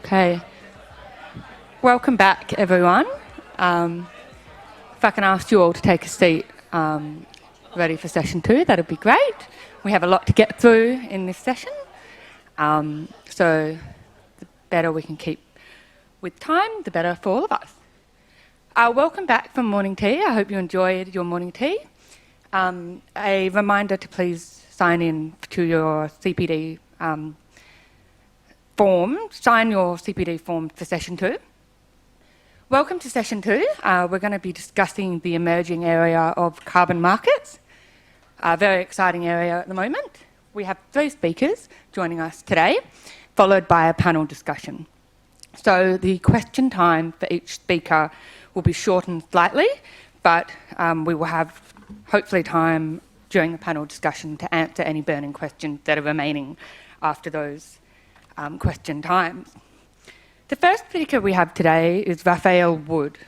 Okay. Welcome back, everyone. If I can ask you all to take a seat, ready for session 2, that'd be great. We have a lot to get through in this session, so the better we can keep with time, the better for all of us. Welcome back from morning tea. I hope you enjoyed your morning tea. A reminder to please sign in to your CPD form. Sign your CPD form for session 2. Welcome to session 2. We're going to be discussing the emerging area of carbon markets, a very exciting area at the moment. We have 3 speakers joining us today, followed by a panel discussion. So the question time for each speaker will be shortened slightly, but we will have hopefully time during the panel discussion to answer any burning questions that are remaining after those question times. The first speaker we have today is Raphael Wood.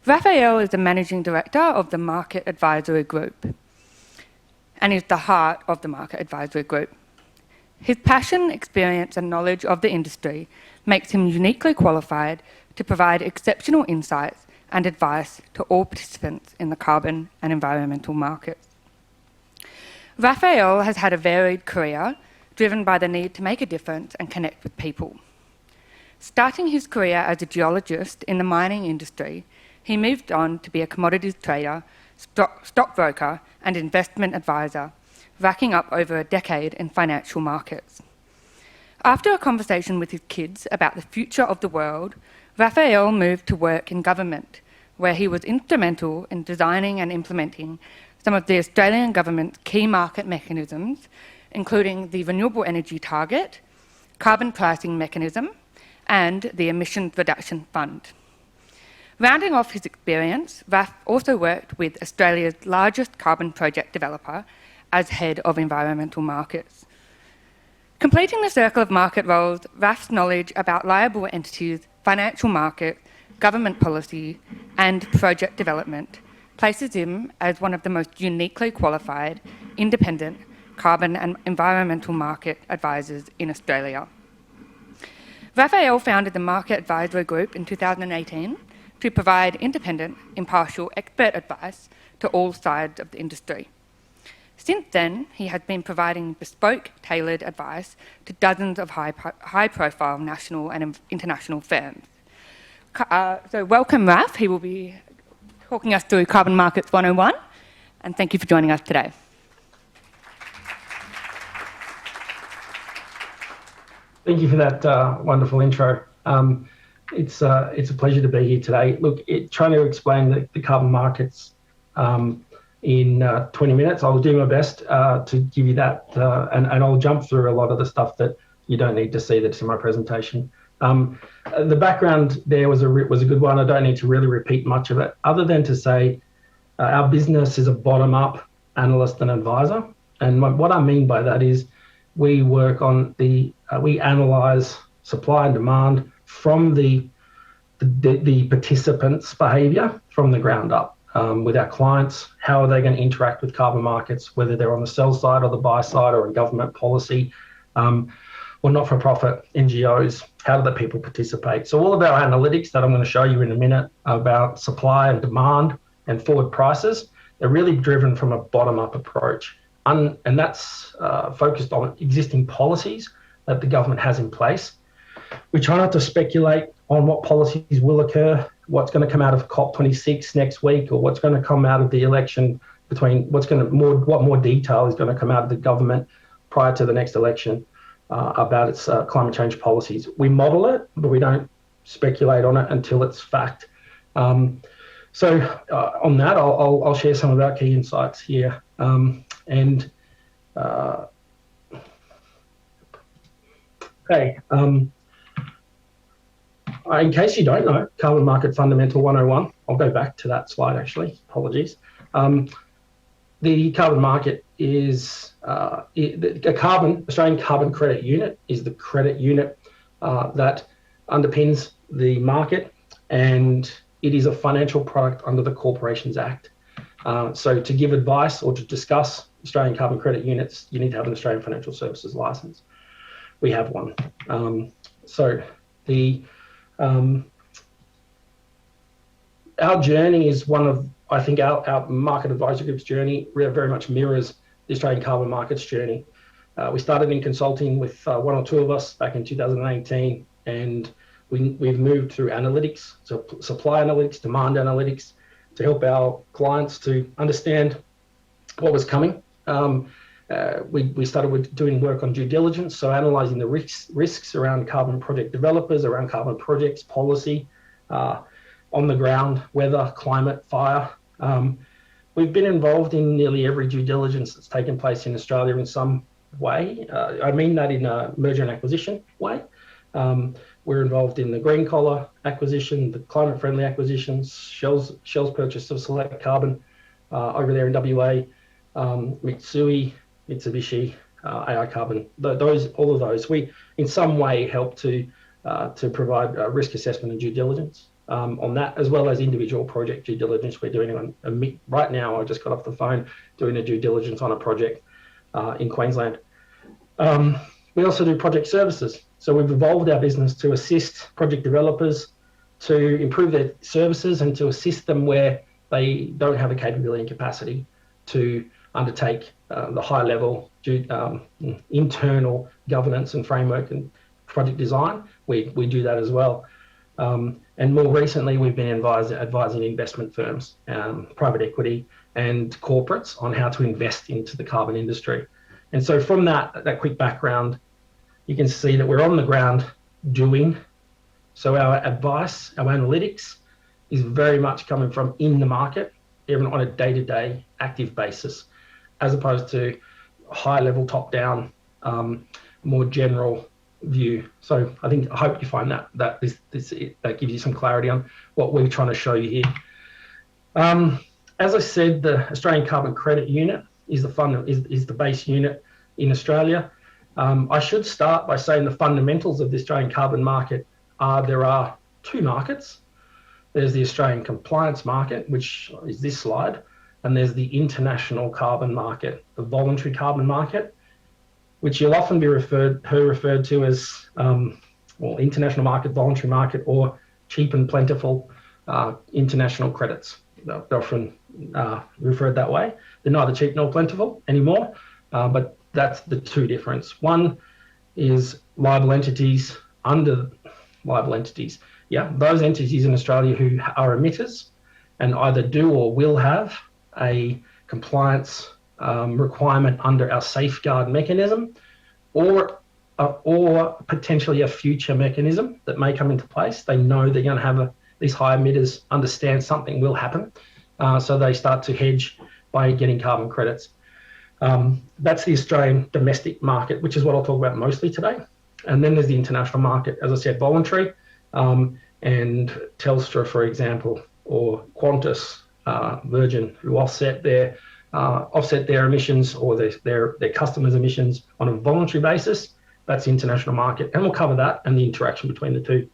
Raphael is the Managing Director of the Market Advisory Group and is the heart of the Market Advisory Group. His passion, experience and knowledge of the industry makes him uniquely qualified to provide exceptional insights and advice to all participants in the carbon and environmental markets. Raphael has had a varied career driven by the need to make a difference and connect with people. Starting his career as a geologist in the mining industry, he moved on to be a commodities trader, stockbroker and investment advisor, racking up over a decade in financial markets. After a conversation with his kids about the future of the world, Raphael moved to work in government, where he was instrumental in designing and implementing some of the Australian government's key market mechanisms, including the Renewable Energy Target, Carbon Pricing Mechanism, and the Emissions Reduction Fund. Rounding off his experience, Raph also worked with Australia's largest carbon project developer as head of environmental markets. Completing the circle of market roles, Raph's knowledge about liable entities, financial markets, government policy, and project development places him as one of the most uniquely qualified, independent carbon and environmental market advisors in Australia. Raphael founded the Market Advisory Group in 2018 to provide independent, impartial, expert advice to all sides of the industry. Since then, he has been providing bespoke, tailored advice to dozens of high-profile national and international firms. So welcome, Raph. He will be talking us through Carbon Markets 101, and thank you for joining us today. Thank you for that wonderful intro. It's a pleasure to be here today. Look, trying to explain the carbon markets in 20 minutes. I'll do my best to give you that, and I'll jump through a lot of the stuff that you don't need to see that's in my presentation. The background there was a good one. I don't need to really repeat much of it, other than to say our business is a bottom-up analyst and advisor. And what I mean by that is we work on we analyse supply and demand from the participants' behaviour from the ground up with our clients. How are they going to interact with carbon markets, whether they're on the sell side or the buy side or in government policy or not-for-profit NGOs? How do the people participate? So all of our analytics that I'm going to show you in a minute about supply and demand and forward prices, they're really driven from a bottom-up approach. And that's focused on existing policies that the government has in place. We try not to speculate on what policies will occur, what's going to come out of COP26 next week, or what's going to come out of the election what more detail is going to come out of the government prior to the next election about its climate change policies. We model it, but we don't speculate on it until it's fact. On that, I'll share some of our key insights here. In case you don't know, Carbon Market Fundamental 101, I'll go back to that slide actually, apologies. The carbon market is Australian Carbon Credit Unit is the credit unit that underpins the market, and it is a financial product under the Corporations Act. So to give advice or to discuss Australian carbon credit units, you need to have an Australian Financial Services licence. We have one. So The our journey is one of, I think our market advisory group's journey very much mirrors the Australian carbon markets journey. We started in consulting with one or two of us back in 2018, and we've moved through analytics, so supply analytics, demand analytics, to help our clients to understand what was coming. We started with doing work on due diligence, so analysing the risks around carbon project developers, around carbon projects, policy, on the ground, weather, climate, fire. We've been involved in nearly every due diligence that's taken place in Australia in some way. I mean that in a merger and acquisition way. We're involved in the green collar acquisition, the climate friendly acquisitions, Shell's purchase of Select Carbon over there in WA, Mitsui, Mitsubishi, AI Carbon. All of those, we in some way help to provide risk assessment and due diligence on that, as well as individual project due diligence. We're doing on right now. I just got off the phone doing a due diligence on a project in Queensland. We also do project services. So we've evolved our business to assist project developers to improve their services and to assist them where they don't have the capability and capacity to undertake the high level internal governance and framework and project design. We do that as well. And more recently, we've been advising investment firms, private equity and corporates on how to invest into the carbon industry. And so from that quick background, you can see that we're on the ground doing. So our advice, our analytics is very much coming from in the market, even on a day-to-day active basis, as opposed to high-level top-down, more general view. So I hope you find that gives you some clarity on what we're trying to show you here. As I said, the Australian Carbon Credit Unit is the base unit in Australia. I should start by saying the fundamentals of the Australian carbon market there are two markets. There's the Australian compliance market, which is this slide, and there's the international carbon market, the voluntary carbon market, which you'll often be referred to as international market, voluntary market, or cheap and plentiful international credits. They're often referred that way. They're neither cheap nor plentiful anymore, but that's the two difference. One is liable entities under liable entities. Yeah, those entities in Australia who are emitters and either do or will have a compliance requirement under our safeguard mechanism, or potentially a future mechanism that may come into place. They know they're going to have these high emitters understand something will happen, so they start to hedge by getting carbon credits. That's the Australian domestic market, which is what I'll talk about mostly today. And then there's the international market, as I said, voluntary, and Telstra, for example, or Qantas, Virgin, who offset their emissions or their customers' emissions on a voluntary basis. That's the international market, and we'll cover that and the interaction between the two.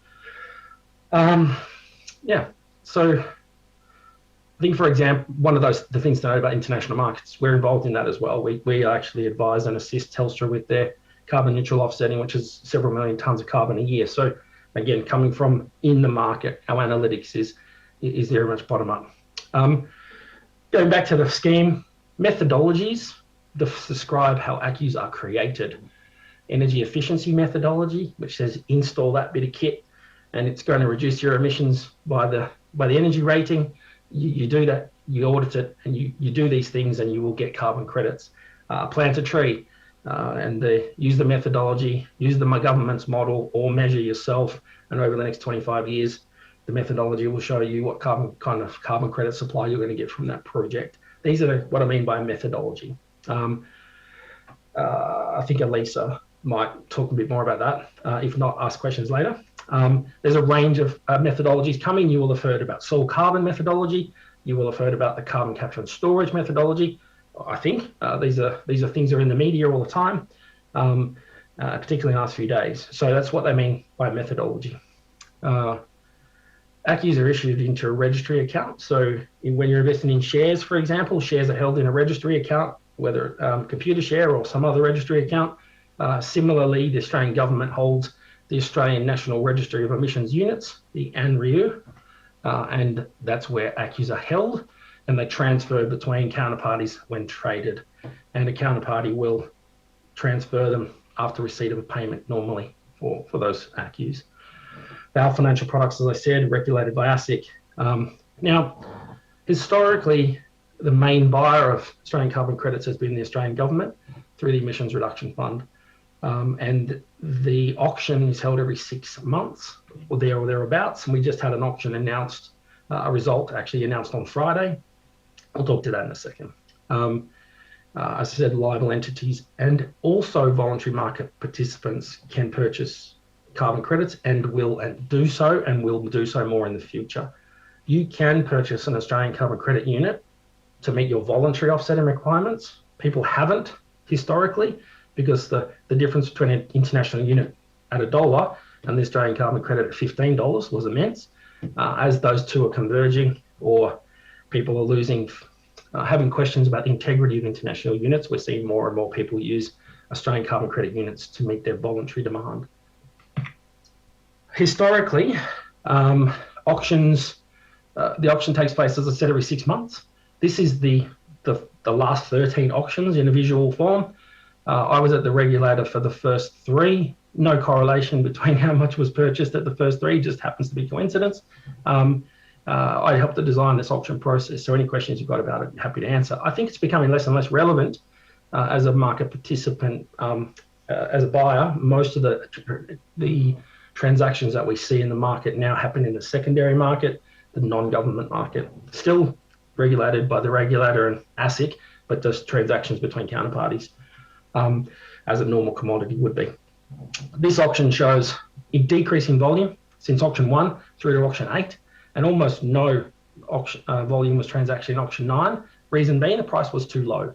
So I think, for example, one of the things to know about international markets, we're involved in that as well. We actually advise and assist Telstra with their carbon neutral offsetting, which is several million tonnes of carbon a year. So again, coming from in the market, our analytics is very much bottom up. Going back to the scheme, methodologies describe how ACCUs are created. Energy efficiency methodology, which says install that bit of kit and it's going to reduce your emissions by the energy rating. You do that, you audit it, and you do these things and you will get carbon credits. Plant a tree and use the methodology, use the government's model, or measure yourself, and over the next 25 years, the methodology will show you what kind of carbon credit supply you're going to get from that project. These are what I mean by methodology. I think Elisa might talk a bit more about that. If not, ask questions later. There's a range of methodologies coming. You will have heard about soil carbon methodology. You will have heard about the carbon capture and storage methodology. I think these are things that are in the media all the time, particularly in the last few days. So that's what they mean by methodology. ACCUs are issued into a registry account. So when you're investing in shares, for example, shares are held in a registry account, whether computer share or some other registry account. Similarly, the Australian government holds the Australian National Registry of Emissions Units, the ANREU, and that's where ACCUs are held, and they transfer between counterparties when traded, and a counterparty will transfer them after receipt of a payment normally for those ACCUs. Our financial products, as I said, regulated by ASIC. Now, historically, the main buyer of Australian carbon credits has been the Australian government through the Emissions Reduction Fund. And the auction is held every 6 months or thereabouts. And we just had an auction announced, a result actually announced on Friday. I'll talk to that in a second. As I said, liable entities and also voluntary market participants can purchase carbon credits and will do so more in the future. You can purchase an Australian carbon credit unit to meet your voluntary offsetting requirements. People haven't historically, because the difference between an international unit at $1 and the Australian carbon credit at $15 was immense. As those two are converging, or people are losing, having questions about the integrity of international units, we're seeing more and more people use Australian carbon credit units to meet their voluntary demand. Historically, auctions, the auction takes place, as I said, every 6 months. This is the last 13 auctions in a visual form. I was at the regulator for the first 3. No correlation between how much was purchased at the first 3, just happens to be coincidence. I helped to design this auction process, so any questions you've got about it, I'm happy to answer. I think it's becoming less and less relevant as a market participant. As a buyer, most of the transactions that we see in the market now happen in the secondary market, the non-government market. Still regulated by the regulator and ASIC, but just transactions between counterparties, as a normal commodity would be. This auction shows a decrease in volume since auction 1 through to auction 8, and almost no auction, volume was transacted in auction 9. Reason being, the price was too low.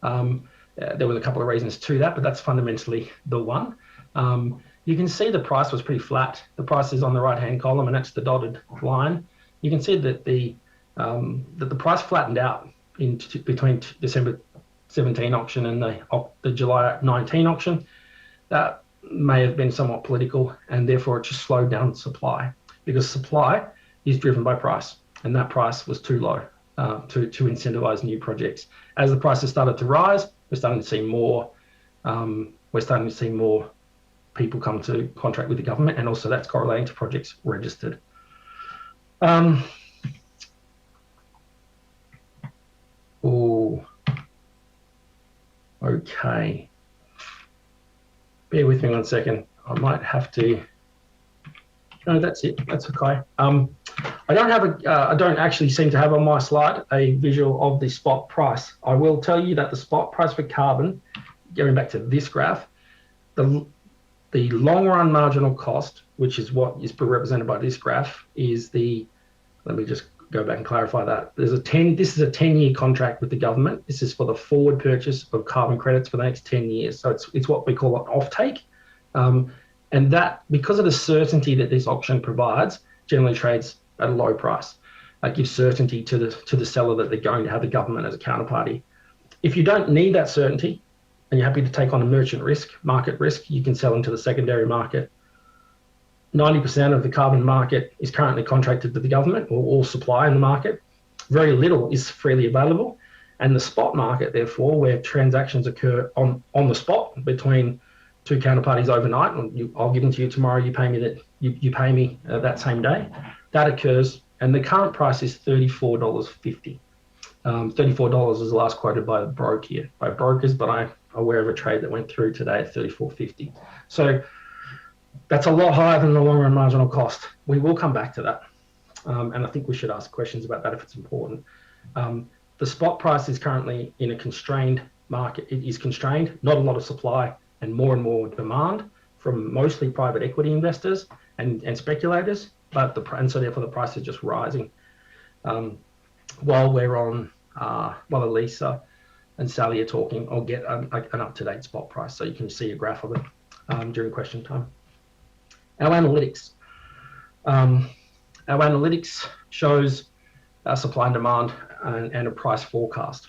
There was a couple of reasons to that, but that's fundamentally the one. You can see the price was pretty flat. The price is on the right-hand column, and that's the dotted line. You can see that the price flattened out between December 17 auction and the July 19 auction. That may have been somewhat political, and therefore it just slowed down supply, because supply is driven by price, and that price was too low to incentivize new projects. As the prices started to rise, we're starting to see more. We're starting to see more people come to contract with the government, and also that's correlating to projects registered. Okay. Bear with me 1 second. I might have to. No, that's it. That's okay. I don't actually seem to have on my slide a visual of the spot price. I will tell you that the spot price for carbon, going back to this graph, the long run marginal cost, which is what is represented by this graph, is the, let me just go back and clarify that. This is a 10-year contract with the government. This is for the forward purchase of carbon credits for the next 10 years. So it's what we call an offtake. And that, because of the certainty that this auction provides, generally trades at a low price. It gives certainty to the seller that they're going to have the government as a counterparty. If you don't need that certainty and you're happy to take on a merchant risk, market risk, you can sell into the secondary market. 90% of the carbon market is currently contracted to the government, or all supply in the market. Very little is freely available. And the spot market, therefore, where transactions occur on the spot between two counterparties overnight, and I'll give them to you tomorrow, you pay me that, you pay me that same day, that occurs, and the current price is $34.50. $34 is the last quoted by the broker here, by brokers, but I'm aware of a trade that went through today at $34.50. So that's a lot higher than the long run marginal cost. We will come back to that. And I think we should ask questions about that if it's important. The spot price is currently in a constrained market. It is constrained, not a lot of supply and more demand from mostly private equity investors and speculators, and so therefore the price is just rising. While we're on, while Elisa and Sally are talking, I'll get an up-to-date spot price so you can see a graph of it during question time. Our analytics. Our analytics shows supply and demand and a price forecast.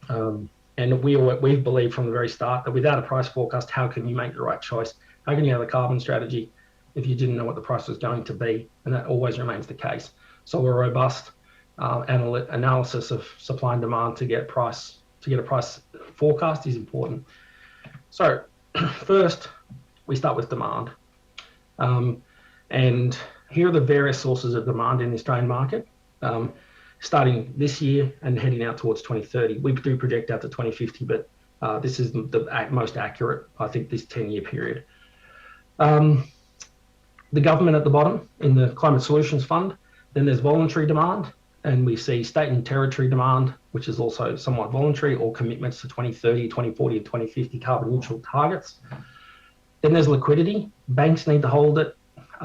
And we've believed from the very start that without a price forecast, how can you make the right choice? How can you have a carbon strategy if you didn't know what the price was going to be? And that always remains the case. So a robust analysis of supply and demand to get a price forecast is important. So first, we start with demand. And here are the various sources of demand in the Australian market. Starting this year and heading out towards 2030. We do project out to 2050, but this is the most accurate, I think, this 10-year period. The government at the bottom in the Climate Solutions Fund, then there's voluntary demand, and we see state and territory demand, which is also somewhat voluntary, or commitments to 2030, 2040, and 2050 carbon neutral targets. Then there's liquidity. Banks need to hold it.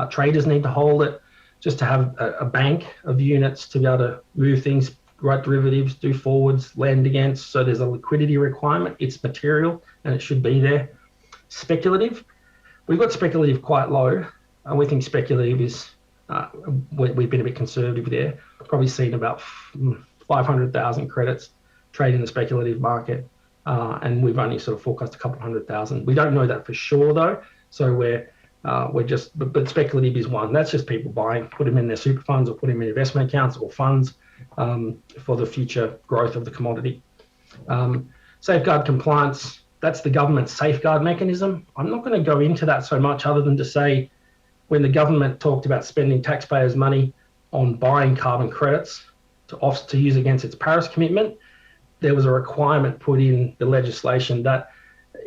Traders need to hold it, just to have a bank of units to be able to move things, write derivatives, do forwards, lend against. So there's a liquidity requirement. It's material and it should be there. Speculative. We've got speculative quite low. We think speculative is, we've been a bit conservative there. Probably seen about 500,000 credits trade in the speculative market. And we've only sort of forecast a couple 100,000. We don't know that for sure though. So we're just, but speculative is one. That's just people buying, put them in their super funds or put them in investment accounts or funds for the future growth of the commodity. Safeguard compliance, that's the government's safeguard mechanism. I'm not going to go into that so much other than to say when the government talked about spending taxpayers' money on buying carbon credits to use against its Paris commitment, there was a requirement put in the legislation that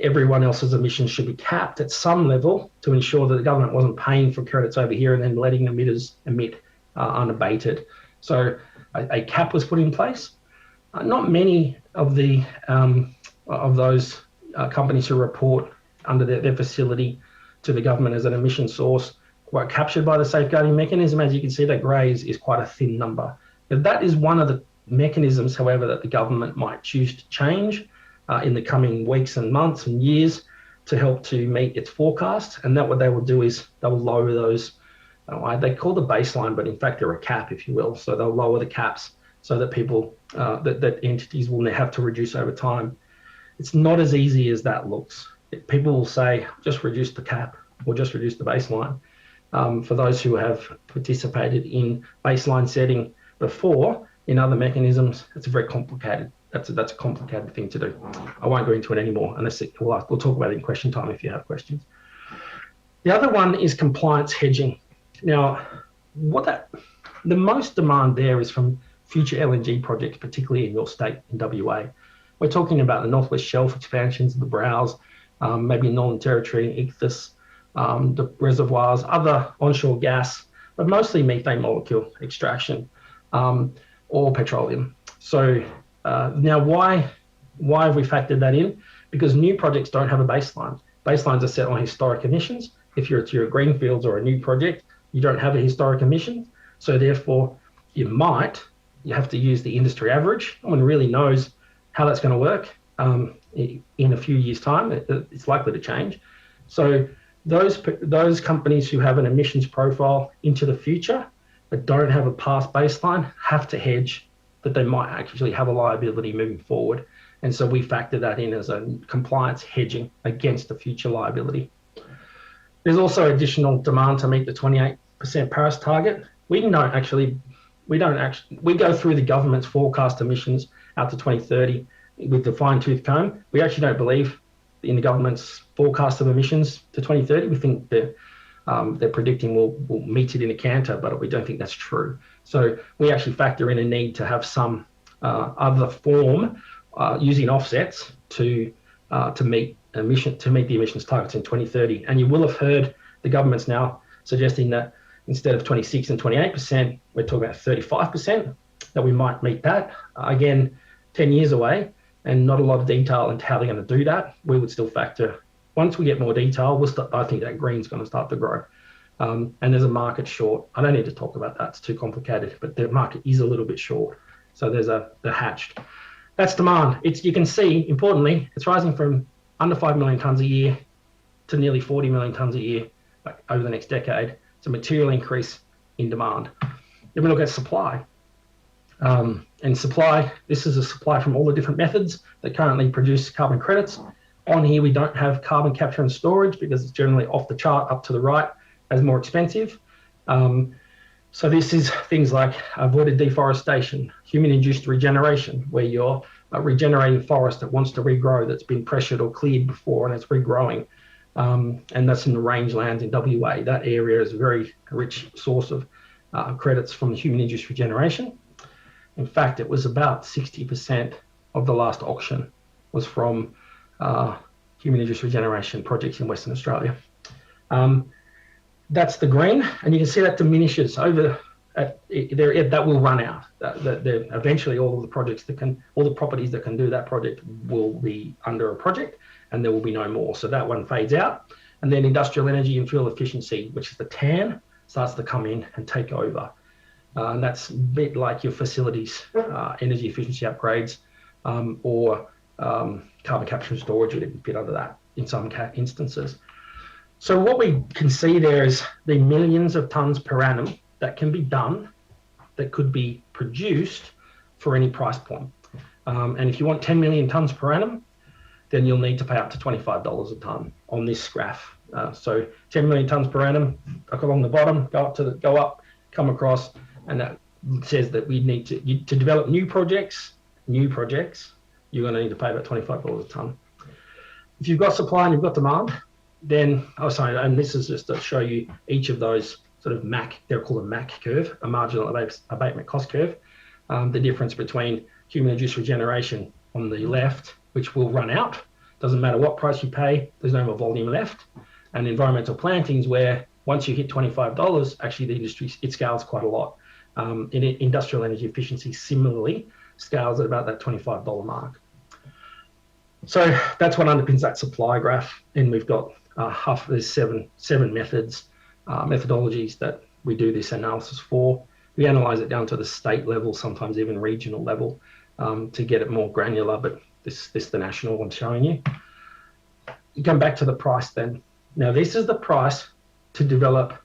everyone else's emissions should be capped at some level to ensure that the government wasn't paying for credits over here and then letting emitters emit unabated. So a cap was put in place. Not many of those companies who report under their facility to the government as an emission source were captured by the safeguarding mechanism. As you can see, that grey is quite a thin number. But that is one of the mechanisms, however, that the government might choose to change in the coming weeks and months and years to help to meet its forecast. And that what they will do is they'll lower those, they call the baseline, but in fact they're a cap, if you will. So they'll lower the caps so that people, that entities will have to reduce over time. It's not as easy as that looks. People will say, just reduce the cap or just reduce the baseline. For those who have participated in baseline setting before in other mechanisms, it's a very complicated. That's a complicated thing to do. I won't go into it anymore unless we'll talk about it in question time if you have questions. The other one is compliance hedging. Now, the most demand there is from future LNG projects, particularly in your state in WA. We're talking about the Northwest Shelf expansions, the Browse, maybe Northern Territory, Ichthys, the reservoirs, other onshore gas, but mostly methane molecule extraction or petroleum. So now why have we factored that in? Because new projects don't have a baseline. Baselines are set on historic emissions. If you're a greenfields or a new project, you don't have a historic emission. So therefore, you have to use the industry average. No one really knows how that's going to work in a few years' time. It's likely to change. So those companies who have an emissions profile into the future but don't have a past baseline have to hedge that they might actually have a liability moving forward. And so we factor that in as a compliance hedging against the future liability. There's also additional demand to meet the 28% Paris target. We go through the government's forecast emissions out to 2030 with the fine-tooth comb. We actually don't believe in the government's forecast of emissions to 2030. We think they're predicting we'll meet it in a canter, but we don't think that's true. So we actually factor in a need to have some other form using offsets to meet the emissions targets in 2030. And you will have heard the government's now suggesting that instead of 26 and 28%, we're talking about 35%, that we might meet that. Again, 10 years away and not a lot of detail into how they're going to do that. We would still factor. Once we get more detail, I think that green's going to start to grow. And there's a market short. I don't need to talk about that. It's too complicated, but the market is a little bit short. So there's the hatched. That's demand. You can see, importantly, it's rising from under 5 million tonnes a year to nearly 40 million tonnes a year over the next decade. It's a material increase in demand. Then we look at supply. And supply, this is a supply from all the different methods that currently produce carbon credits. On here, we don't have carbon capture and storage because it's generally off the chart up to the right as more expensive. So this is things like avoided deforestation, human-induced regeneration, where you're regenerating forest that wants to regrow, that's been pressured or cleared before and it's regrowing. And that's in the rangelands in WA. That area is a very rich source of credits from human-induced regeneration. In fact, it was about 60% of the last auction was from human-induced regeneration projects in Western Australia. That's the green, and you can see that diminishes over. That will run out. Eventually, all of the projects all the properties that can do that project will be under a project, and there will be no more. So that one fades out, and then industrial energy and fuel efficiency, which is the tan, starts to come in and take over. And that's a bit like your facilities, energy efficiency upgrades, or carbon capture and storage would fit under that in some instances. So what we can see there is the millions of tonnes per annum that can be done, that could be produced for any price point. And if you want 10 million tonnes per annum, then you'll need to pay up to $25 a tonne on this graph. So 10 million tonnes per annum, look along the bottom, go up, come across, and that says that we need to develop new projects, you're going to need to pay about $25 a tonne. If you've got supply and you've got demand, then, and this is just to show you each of those sort of they're called a MAC curve, a marginal abatement cost curve. The difference between human-induced regeneration on the left, which will run out, doesn't matter what price you pay, there's no more volume left, and environmental plantings where once you hit $25, actually the industry, it scales quite a lot. In industrial energy efficiency, similarly, scales at about that $25 mark. So that's what underpins that supply graph, and we've got there's seven methodologies that we do this analysis for. We analyze it down to the state level, sometimes even regional level, to get it more granular, but this is the national one showing you. You come back to the price then. Now this is the price to develop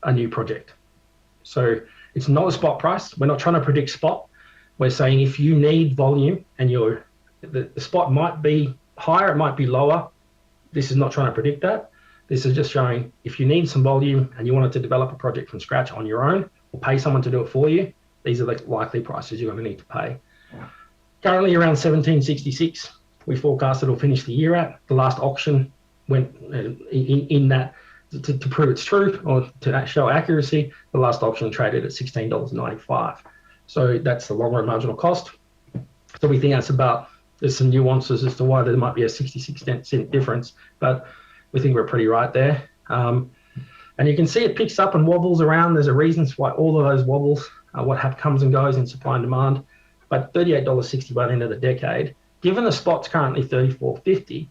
a new project. So it's not a spot price. We're not trying to predict spot. We're saying if you need volume and the spot might be higher, it might be lower. This is not trying to predict that. This is just showing if you need some volume and you wanted to develop a project from scratch on your own or pay someone to do it for you, these are the likely prices you're going to need to pay. Currently around 1766, we forecast it'll finish the year at. The last auction went in that, to prove its truth or to show accuracy, the last auction traded at $16.95. So that's the long run marginal cost. So we think there's some nuances as to why there might be a 66-cent difference, but we think we're pretty right there. And you can see it picks up and wobbles around. There's a reason why all of those wobbles, comes and goes in supply and demand. But $38.60 by the end of the decade, given the spot's currently $34.50,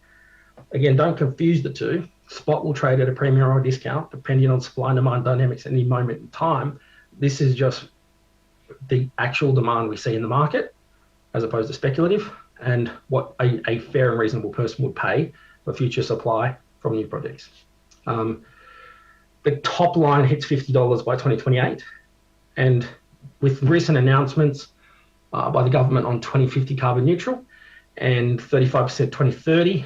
again, don't confuse the two. Spot will trade at a premium or a discount, depending on supply and demand dynamics at any moment in time. This is just the actual demand we see in the market, as opposed to speculative, and what a fair and reasonable person would pay for future supply from new projects. The top line hits $50 by 2028, and with recent announcements by the government on 2050 carbon neutral and 35% 2030,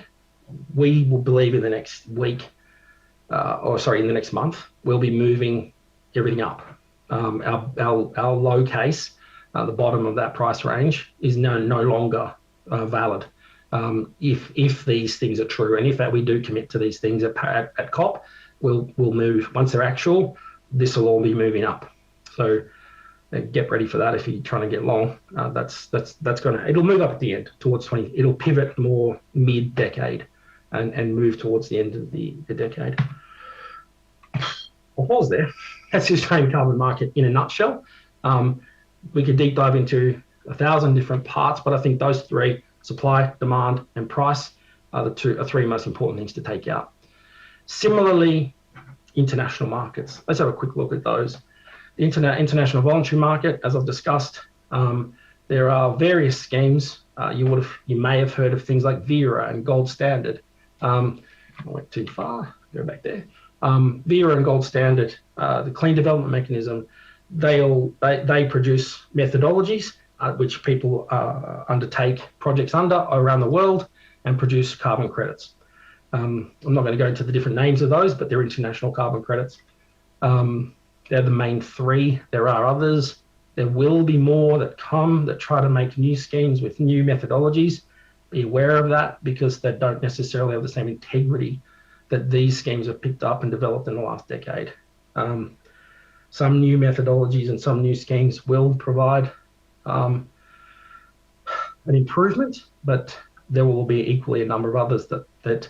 we will believe in the next week, in the next month, we'll be moving everything up. Our low case, the bottom of that price range, is no longer valid. If these things are true, and if we do commit to these things at COP, we'll move. Once they're actual, this will all be moving up. So get ready for that if you're trying to get long. It'll move up at the end towards 20. It'll pivot more mid-decade and move towards the end of the decade. I'll pause there. That's the Australian carbon market in a nutshell. We could deep dive into 1,000 different parts, but I think those three, supply, demand, and price, are three most important things to take out. Similarly, international markets. Let's have a quick look at those. The international voluntary market, as I've discussed, there are various schemes. You may have heard of things like Vera and Gold Standard. I went too far, go back there. Vera and Gold Standard, the Clean Development Mechanism, they produce methodologies which people undertake projects around the world. and produce carbon credits. I'm not going to go into the different names of those, but they're international carbon credits. They're the main three. There are others. There will be more that come that try to make new schemes with new methodologies. Be aware of that, because they don't necessarily have the same integrity that these schemes have picked up and developed in the last decade. Some new methodologies and some new schemes will provide an improvement, but there will be equally a number of others that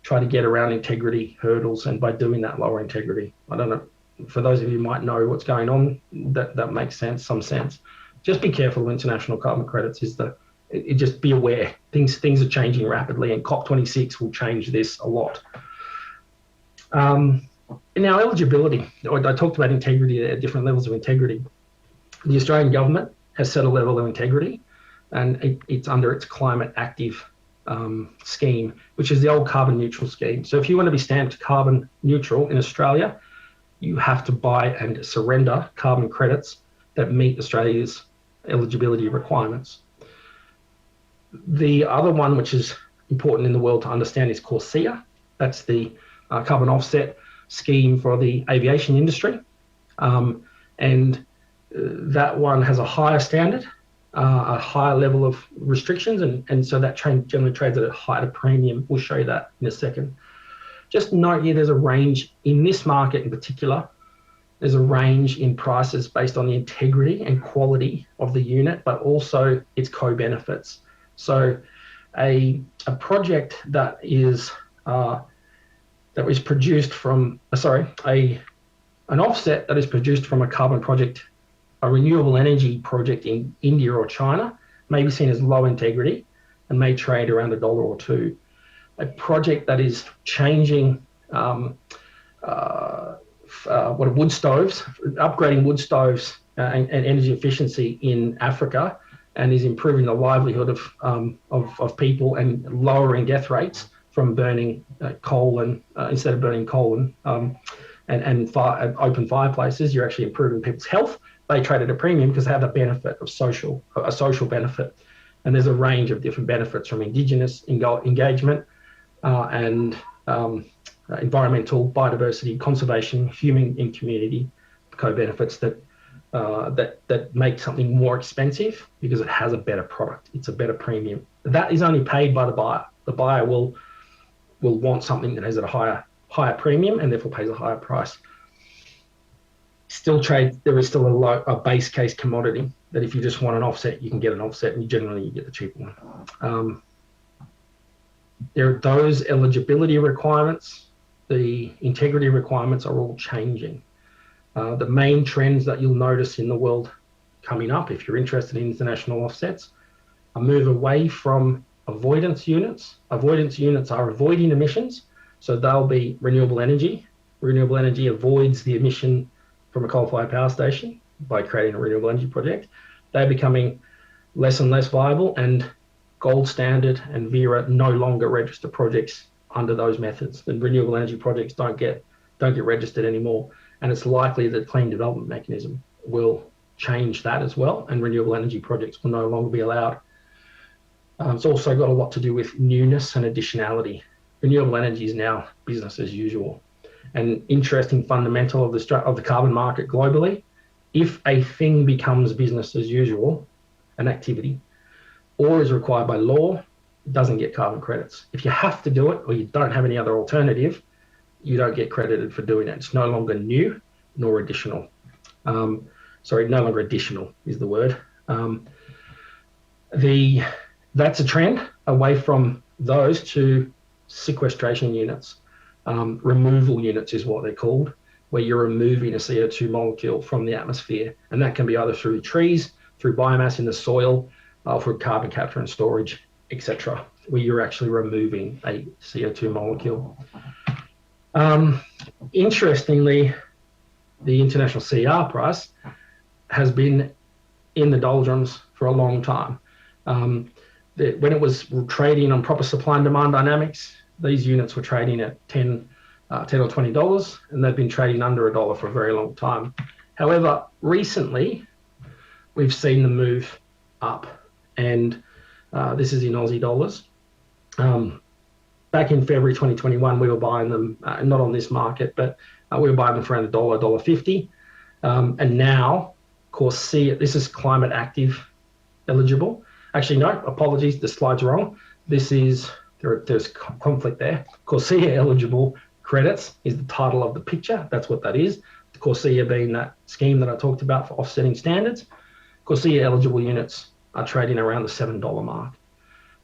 try to get around integrity hurdles, and by doing that, lower integrity. I don't know, for those of you who might know what's going on, that makes sense, some sense. Just be careful with international carbon credits. Just be aware. Things are changing rapidly, and COP26 will change this a lot. In our eligibility, I talked about integrity at different levels of integrity. The Australian government has set a level of integrity, and it's under its climate active scheme, which is the old carbon neutral scheme. So if you want to be stamped carbon neutral in Australia, you have to buy and surrender carbon credits that meet Australia's eligibility requirements. The other one, which is important in the world to understand, is CORSIA. That's the carbon offset scheme for the aviation industry. And that one has a higher standard, a higher level of restrictions, and so that generally trades at a higher premium. We'll show you that in a second. Just note here, there's a range in this market in particular. There's a range in prices based on the integrity and quality of the unit, but also its co-benefits. So a project that is produced from, an offset that is produced from a carbon project, a renewable energy project in India or China, may be seen as low integrity and may trade around $1 or $2. A project that is changing wood stoves, upgrading wood stoves and energy efficiency in Africa, and is improving the livelihood of people and lowering death rates from burning coal and instead of burning coal and open fireplaces, you're actually improving people's health. They trade at a premium because they have the benefit of a social benefit, and there's a range of different benefits from Indigenous engagement and environmental, biodiversity, conservation, human and community co-benefits that make something more expensive because it has a better product. It's a better premium. That is only paid by the buyer. The buyer will want something that has a higher premium and therefore pays a higher price. There is still a base case commodity that if you just want an offset, you can get an offset, and generally you get the cheaper one. There are those eligibility requirements. The integrity requirements are all changing. The main trends that you'll notice in the world coming up, if you're interested in international offsets, a move away from avoidance units. Avoidance units are avoiding emissions, so they'll be renewable energy. Renewable energy avoids the emission from a coal-fired power station by creating a renewable energy project. They're becoming less and less viable, and Gold Standard and Vera no longer register projects under those methods. And renewable energy projects don't get registered anymore. And it's likely that Clean Development Mechanism will change that as well, and renewable energy projects will no longer be allowed. It's also got a lot to do with newness and additionality. Renewable energy is now business as usual. An interesting fundamental of the carbon market globally: if a thing becomes business as usual, an activity, or is required by law, it doesn't get carbon credits. If you have to do it or you don't have any other alternative, you don't get credited for doing it. It's no longer new nor additional. No longer additional is the word. That's a trend away from those to sequestration units. Removal units is what they're called, where you're removing a CO2 molecule from the atmosphere. And that can be either through trees, through biomass in the soil, through carbon capture and storage, etc., where you're actually removing a CO2 molecule. Interestingly, the international CR price has been in the doldrums for a long time. When it was trading on proper supply and demand dynamics, these units were trading at $10 or $20, and they've been trading under $1 for a very long time. However, recently, we've seen the move up, and this is in Aussie dollars. Back in February 2021, we were buying them, not on this market, but we were buying them for around $1.50. And now, Corsia, this is climate active eligible. Actually, no, apologies, the slide's wrong. This is, there's conflict there. Corsia eligible credits is the title of the picture. That's what that is. Corsia being that scheme that I talked about for offsetting standards. Corsia eligible units are trading around the $7 mark.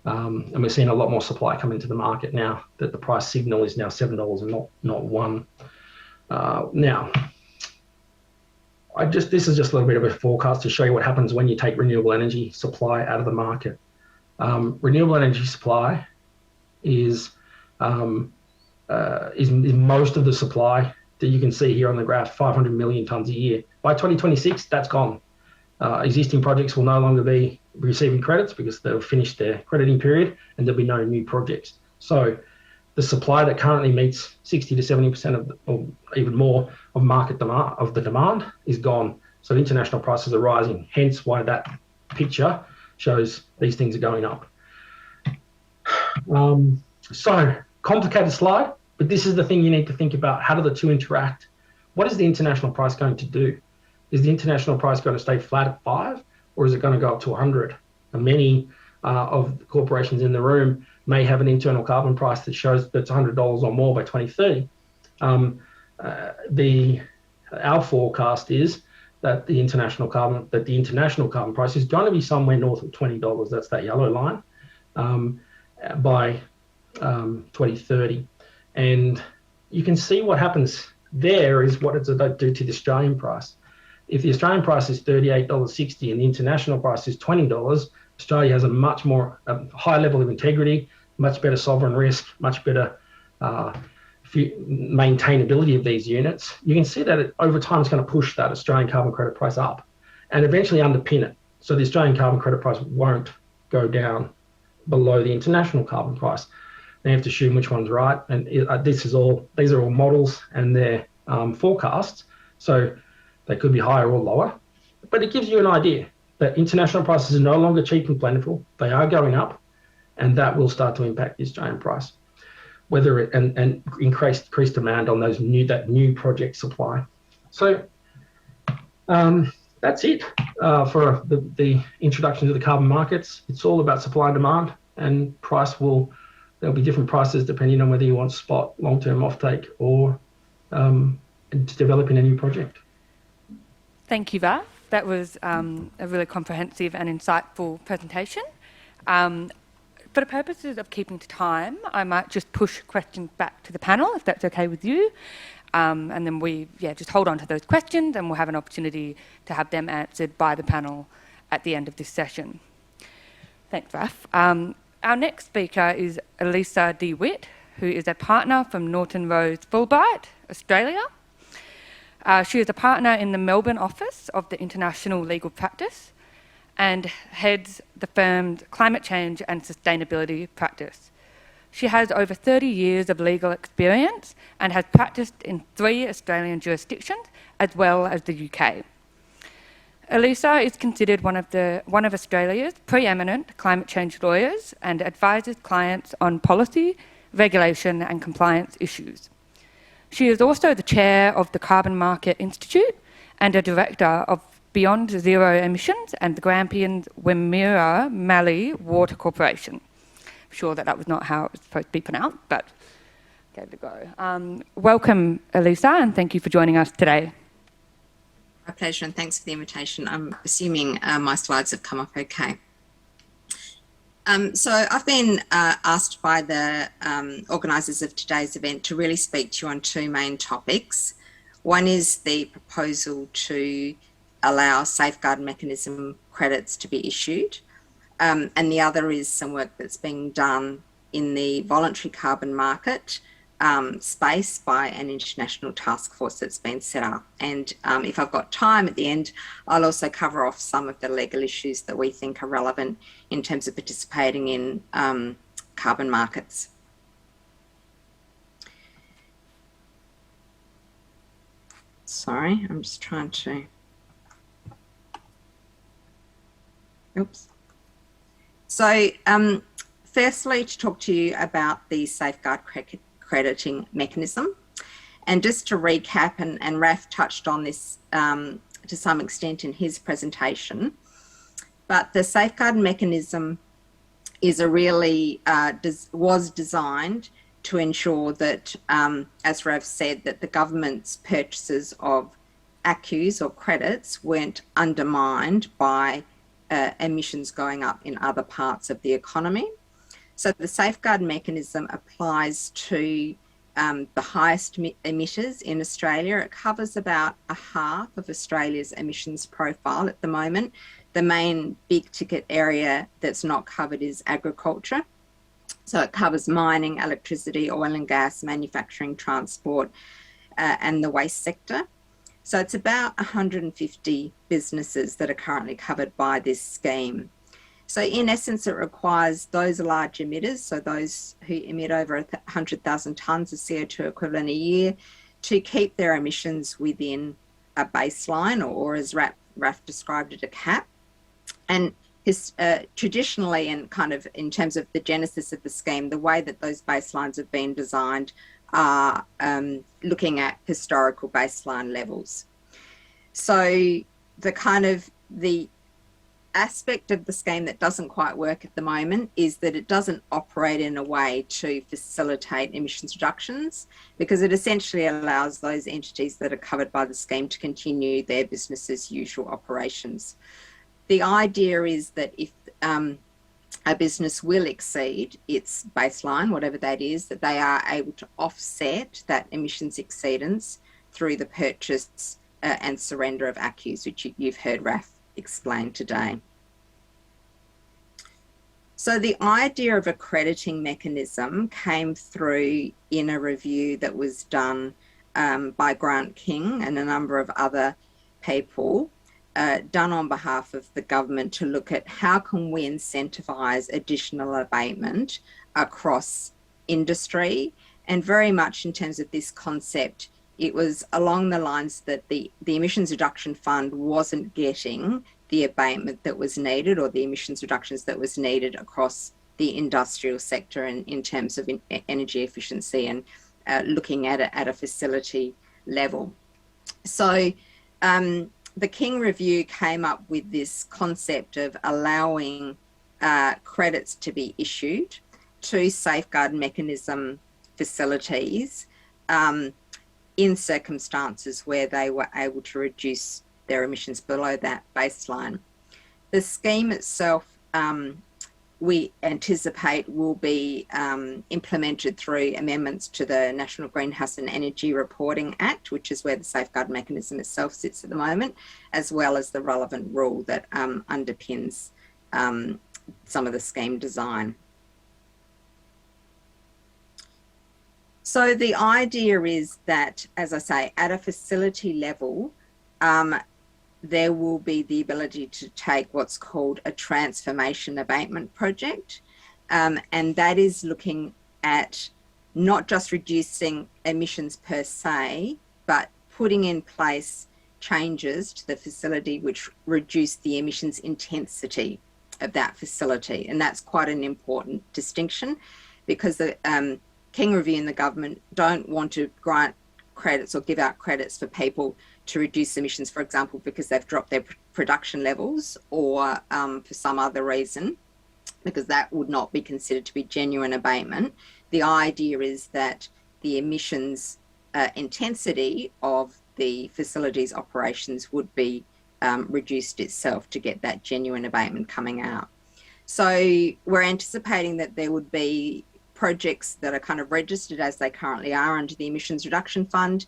And we're seeing a lot more supply come into the market now that the price signal is now $7 and not $1. Now, this is just a little bit of a forecast to show you what happens when you take renewable energy supply out of the market. Renewable energy supply is most of the supply that you can see here on the graph, 500 million tonnes a year. By 2026, that's gone. Existing projects will no longer be receiving credits because they'll finish their crediting period and there'll be no new projects. So the supply that currently meets 60 to 70% or even more of market demand, of the demand, is gone. So international prices are rising, hence why that picture shows these things are going up. So complicated slide, but this is the thing you need to think about. How do the two interact? What is the international price going to do? Is the international price going to stay flat at 5, or is it going to go up to 100? And many of the corporations in the room may have an internal carbon price that shows that's $100 or more by 2030. Our forecast is that the international carbon price is going to be somewhere north of $20. That's that yellow line by 2030, and you can see what happens there is what does it do to the Australian price. If the Australian price is $38.60 and the international price is $20, Australia has a much more high level of integrity, much better sovereign risk, much better maintainability of these units. You can see that over time it's going to push that Australian carbon credit price up and eventually underpin it. So the Australian carbon credit price won't go down below the international carbon price. They have to assume which one's right. And these are all models and they're forecasts. So they could be higher or lower, but it gives you an idea that international prices are no longer cheap and plentiful. They are going up, and that will start to impact the Australian price, whether it and increase demand on that new project supply. So that's it for the introduction to the carbon markets. It's all about supply and demand, and there'll be different prices depending on whether you want spot, long-term offtake, or developing a new project. Thank you, Raph. That was a really comprehensive and insightful presentation. For the purposes of keeping to time, I might just push questions back to the panel, if that's okay with you. And then just hold on to those questions and we'll have an opportunity to have them answered by the panel at the end of this session. Thanks, Raph. Our next speaker is Elisa de Wit, who is a partner from Norton Rose Fulbright Australia. She is a partner in the Melbourne office of the International Legal Practice and heads the firm's climate change and sustainability practice. She has over 30 years of legal experience and has practiced in 3 Australian jurisdictions as well as the UK. Elisa is considered one of Australia's preeminent climate change lawyers and advises clients on policy, regulation and compliance issues. She is also the chair of the Carbon Market Institute and a director of Beyond Zero Emissions and the Grampians Wimmera Mallee Water Corporation. I'm sure that was not how it was supposed to be pronounced, but gave it a go. Welcome, Elisa, and thank you for joining us today. My pleasure, and thanks for the invitation. I'm assuming my slides have come up okay. So I've been asked by the organisers of today's event to really speak to you on 2 main topics. One is the proposal to allow safeguard mechanism credits to be issued, and the other is some work that's being done in the voluntary carbon market space by an international task force that's been set up. And if I've got time at the end, I'll also cover off some of the legal issues that we think are relevant in terms of participating in carbon markets. Sorry, I'm just trying to... Oops. So firstly, to talk to you about the safeguard crediting mechanism. And just to recap, and Raph touched on this to some extent in his presentation, but the safeguard mechanism is was designed to ensure that, as Raph said, that the government's purchases of ACCUs or credits weren't undermined by emissions going up in other parts of the economy. So the safeguard mechanism applies to the highest emitters in Australia. It covers about a half of Australia's emissions profile at the moment. The main big ticket area that's not covered is agriculture. So it covers mining, electricity, oil and gas, manufacturing, transport, and the waste sector. So it's about 150 businesses that are currently covered by this scheme. So in essence, it requires those large emitters, so those who emit over 100,000 tonnes of CO2 equivalent a year, to keep their emissions within a baseline, or as Raph described it, a cap. And traditionally, and kind of in terms of the genesis of the scheme, the way that those baselines have been designed are looking at historical baseline levels. So the aspect of the scheme that doesn't quite work at the moment is that it doesn't operate in a way to facilitate emissions reductions, because it essentially allows those entities that are covered by the scheme to continue their business as usual operations. The idea is that if a business will exceed its baseline, whatever that is, that they are able to offset that emissions exceedance through the purchase and surrender of ACCUs, which you've heard Raph explain today. So the idea of a crediting mechanism came through in a review that was done by Grant King and a number of other people, done on behalf of the government, to look at how can we incentivise additional abatement across industry. And very much in terms of this concept, it was along the lines that the emissions reduction fund wasn't getting the abatement that was needed, or the emissions reductions that was needed across the industrial sector in terms of energy efficiency and looking at it at a facility level. So the King Review came up with this concept of allowing credits to be issued to safeguard mechanism facilities in circumstances where they were able to reduce their emissions below that baseline. The scheme itself, we anticipate, will be implemented through amendments to the National Greenhouse and Energy Reporting Act, which is where the safeguard mechanism itself sits at the moment, as well as the relevant rule that underpins some of the scheme design. So the idea is that, as I say, at a facility level, there will be the ability to take what's called a transformation abatement project. And that is looking at not just reducing emissions per se, but putting in place changes to the facility which reduce the emissions intensity of that facility. And that's quite an important distinction, because the King Review and the government don't want to grant credits or give out credits for people to reduce emissions, for example, because they've dropped their production levels, or for some other reason, because that would not be considered to be genuine abatement. The idea is that the emissions intensity of the facility's operations would be reduced itself to get that genuine abatement coming out. So we're anticipating that there would be projects that are kind of registered as they currently are under the Emissions Reduction Fund,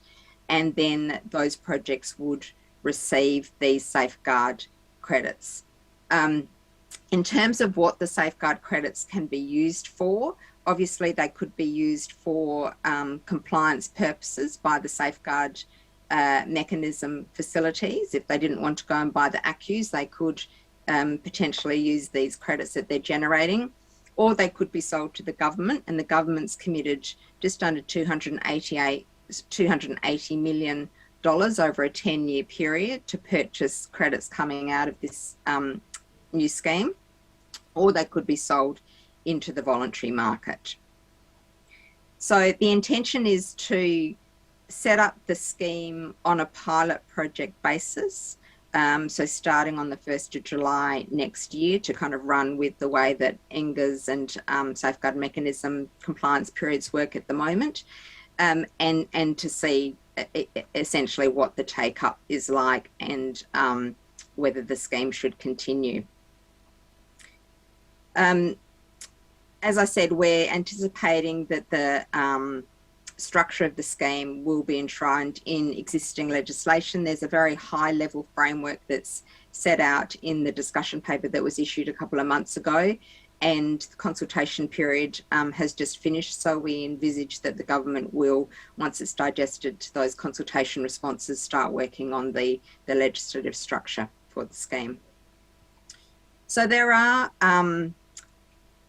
and then those projects would receive these safeguard credits. In terms of what the safeguard credits can be used for, obviously they could be used for compliance purposes by the safeguard mechanism facilities. If they didn't want to go and buy the ACCUs, they could potentially use these credits that they're generating, or they could be sold to the government, and the government's committed just under $280 million over a 10-year period to purchase credits coming out of this new scheme, or they could be sold into the voluntary market. So the intention is to set up the scheme on a pilot project basis. So starting on the 1st of July next year, to kind of run with the way that NGAs and safeguard mechanism compliance periods work at the moment, and to see essentially what the take-up is like, and whether the scheme should continue. As I said, we're anticipating that the structure of the scheme will be enshrined in existing legislation. There's a very high level framework that's set out in the discussion paper that was issued a couple of months ago, and the consultation period has just finished. So we envisage that the government will, once it's digested those consultation responses, start working on the legislative structure for the scheme. So there are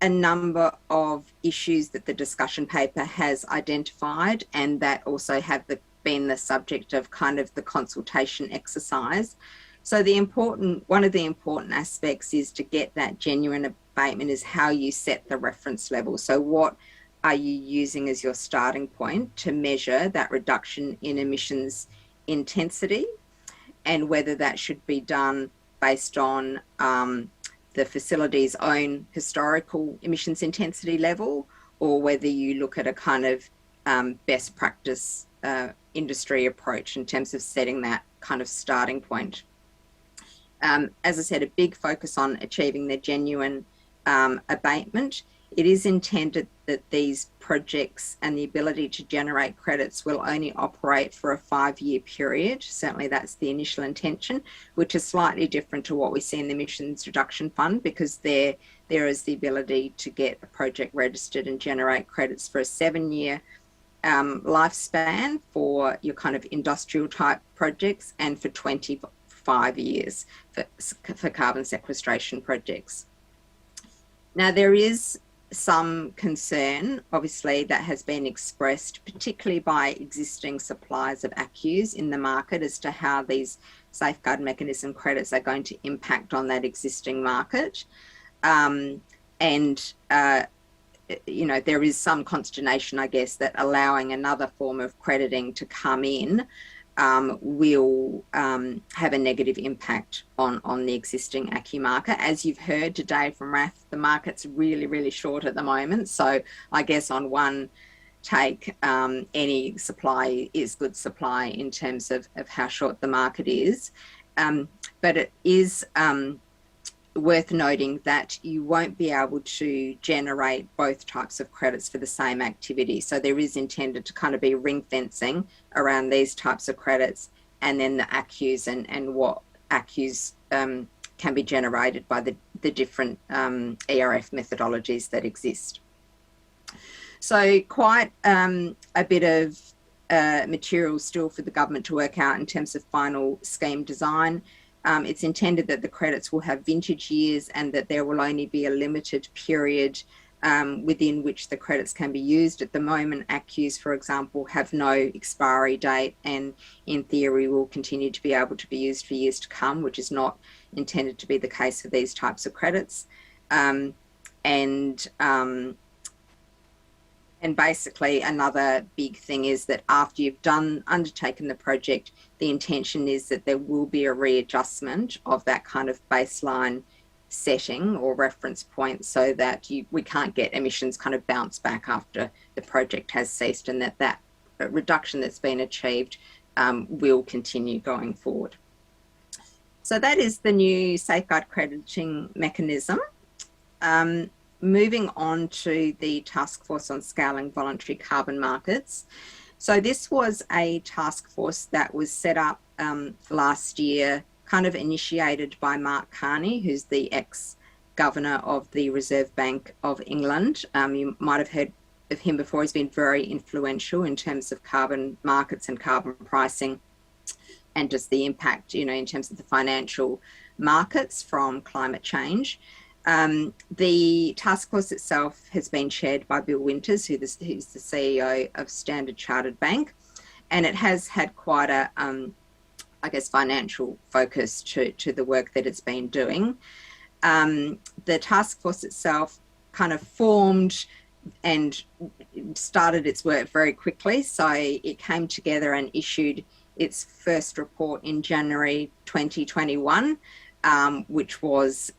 a number of issues that the discussion paper has identified, and that also have been the subject of kind of the consultation exercise. So one of the important aspects is to get that genuine abatement is how you set the reference level. So what are you using as your starting point to measure that reduction in emissions intensity, and whether that should be done based on the facility's own historical emissions intensity level, or whether you look at a kind of best practice industry approach in terms of setting that kind of starting point. As I said, a big focus on achieving the genuine abatement. It is intended that these projects and the ability to generate credits will only operate for a 5-year period. Certainly that's the initial intention, which is slightly different to what we see in the Emissions Reduction Fund, because there is the ability to get a project registered and generate credits for a 7-year lifespan for your kind of industrial type projects, and for 25 years for carbon sequestration projects. Now, there is some concern, obviously, that has been expressed, particularly by existing suppliers of ACCUs in the market, as to how these safeguard mechanism credits are going to impact on that existing market. You know, there is some consternation, I guess, that allowing another form of crediting to come in will have a negative impact on the existing ACCU market. As you've heard today from Raph, the market's really, really short at the moment. So I guess on one take, any supply is good supply in terms of how short the market is. But it is worth noting that you won't be able to generate both types of credits for the same activity. So there is intended to kind of be ring fencing around these types of credits, and then the ACCUs and what ACCUs can be generated by the different ERF methodologies that exist. So quite a bit of material still for the government to work out in terms of final scheme design. It's intended that the credits will have vintage years, and that there will only be a limited period within which the credits can be used. At the moment, ACCUs, for example, have no expiry date, and in theory will continue to be able to be used for years to come, which is not intended to be the case for these types of credits. And basically another big thing is that after you've undertaken the project, the intention is that there will be a readjustment of that kind of baseline setting or reference point, so that we can't get emissions kind of bounce back after the project has ceased, and that reduction that's been achieved will continue going forward. So that is the new safeguard crediting mechanism. Moving on to the Task Force on Scaling Voluntary Carbon Markets. So this was a task force that was set up last year, kind of initiated by Mark Carney, who's the ex-governor of the Reserve Bank of England. You might have heard of him before. He's been very influential in terms of carbon markets and carbon pricing, and just the impact, you know, in terms of the financial markets from climate change. The task force itself has been chaired by Bill Winters, who's the CEO of Standard Chartered Bank, and it has had quite a, I guess, financial focus to the work that it's been doing. The task force itself kind of formed and started its work very quickly. So it came together and issued its first report in January 2021, which was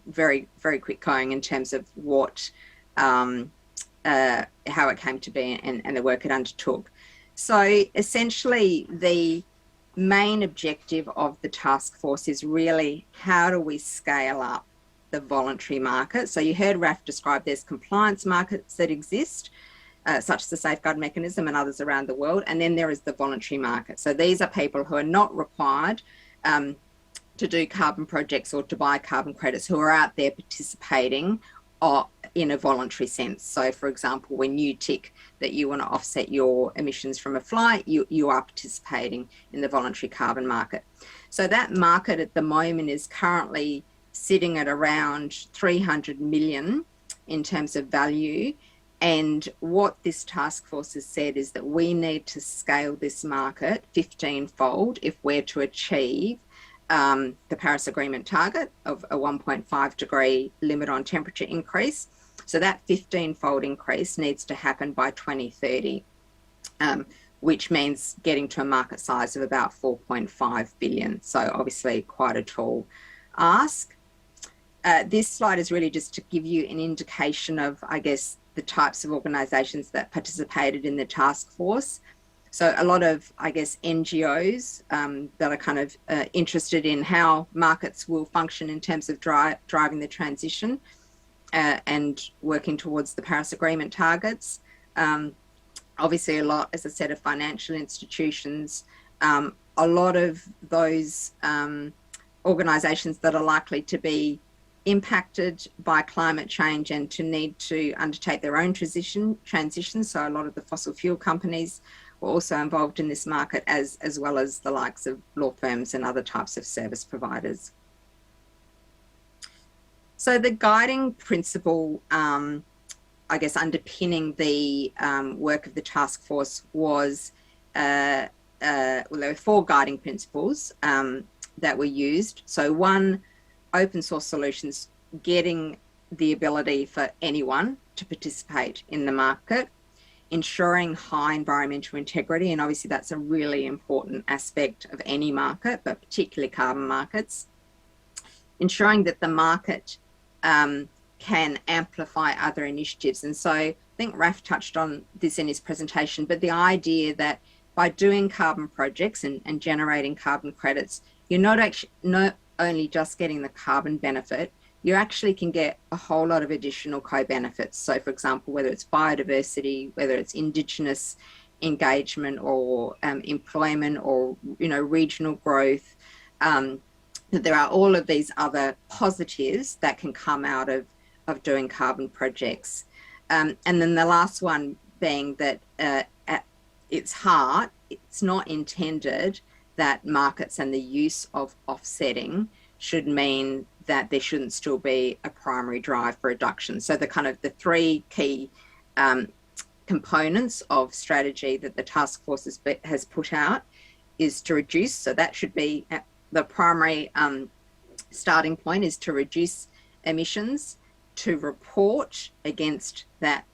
very, very quick going in terms of what, how it came to be and the work it undertook. So essentially the main objective of the task force is really how do we scale up the voluntary market. So you heard Raph describe there's compliance markets that exist, such as the safeguard mechanism and others around the world, and then there is the voluntary market. So these are people who are not required to do carbon projects or to buy carbon credits, who are out there participating in a voluntary sense. So for example, when you tick that you want to offset your emissions from a flight, you are participating in the voluntary carbon market. So that market at the moment is currently sitting at around 300 million in terms of value. And what this task force has said is that we need to scale this market 15-fold if we're to achieve the Paris Agreement target of a 1.5 degree limit on temperature increase. So that 15-fold increase needs to happen by 2030, which means getting to a market size of about 4.5 billion. So obviously quite a tall ask. This slide is really just to give you an indication of, I guess, the types of organisations that participated in the task force. So a lot of, I guess, NGOs that are kind of interested in how markets will function in terms of driving the transition and working towards the Paris Agreement targets. Obviously a lot, as I said, of financial institutions, a lot of those organisations that are likely to be impacted by climate change and to need to undertake their own transition. So a lot of the fossil fuel companies were also involved in this market, as well as the likes of law firms and other types of service providers. So the guiding principle, I guess, underpinning the work of the task force was, well, there were 4 guiding principles that were used. So one, open source solutions, getting the ability for anyone to participate in the market, ensuring high environmental integrity, and obviously that's a really important aspect of any market, but particularly carbon markets, ensuring that the market can amplify other initiatives. And so I think Raph touched on this in his presentation, but the idea that by doing carbon projects and generating carbon credits, you're not only just getting the carbon benefit, you actually can get a whole lot of additional co-benefits. So for example, whether it's biodiversity, whether it's Indigenous engagement or employment or, you know, regional growth, that there are all of these other positives that can come out of doing carbon projects. And then the last one being that at its heart, it's not intended that markets and the use of offsetting should mean that there shouldn't still be a primary drive for reduction. So the kind of the 3 key components of strategy that the task force has put out is to reduce. So that should be the primary starting point, is to reduce emissions, to report against that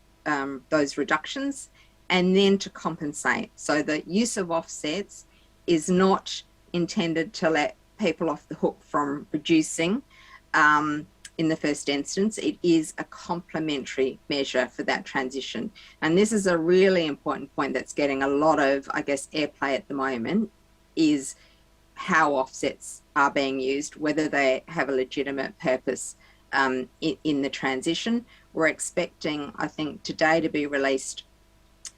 those reductions, and then to compensate. So the use of offsets is not intended to let people off the hook from reducing in the first instance. It is a complementary measure for that transition. And this is a really important point that's getting a lot of, I guess, airplay at the moment, is how offsets are being used, whether they have a legitimate purpose in the transition. We're expecting, I think, today to be released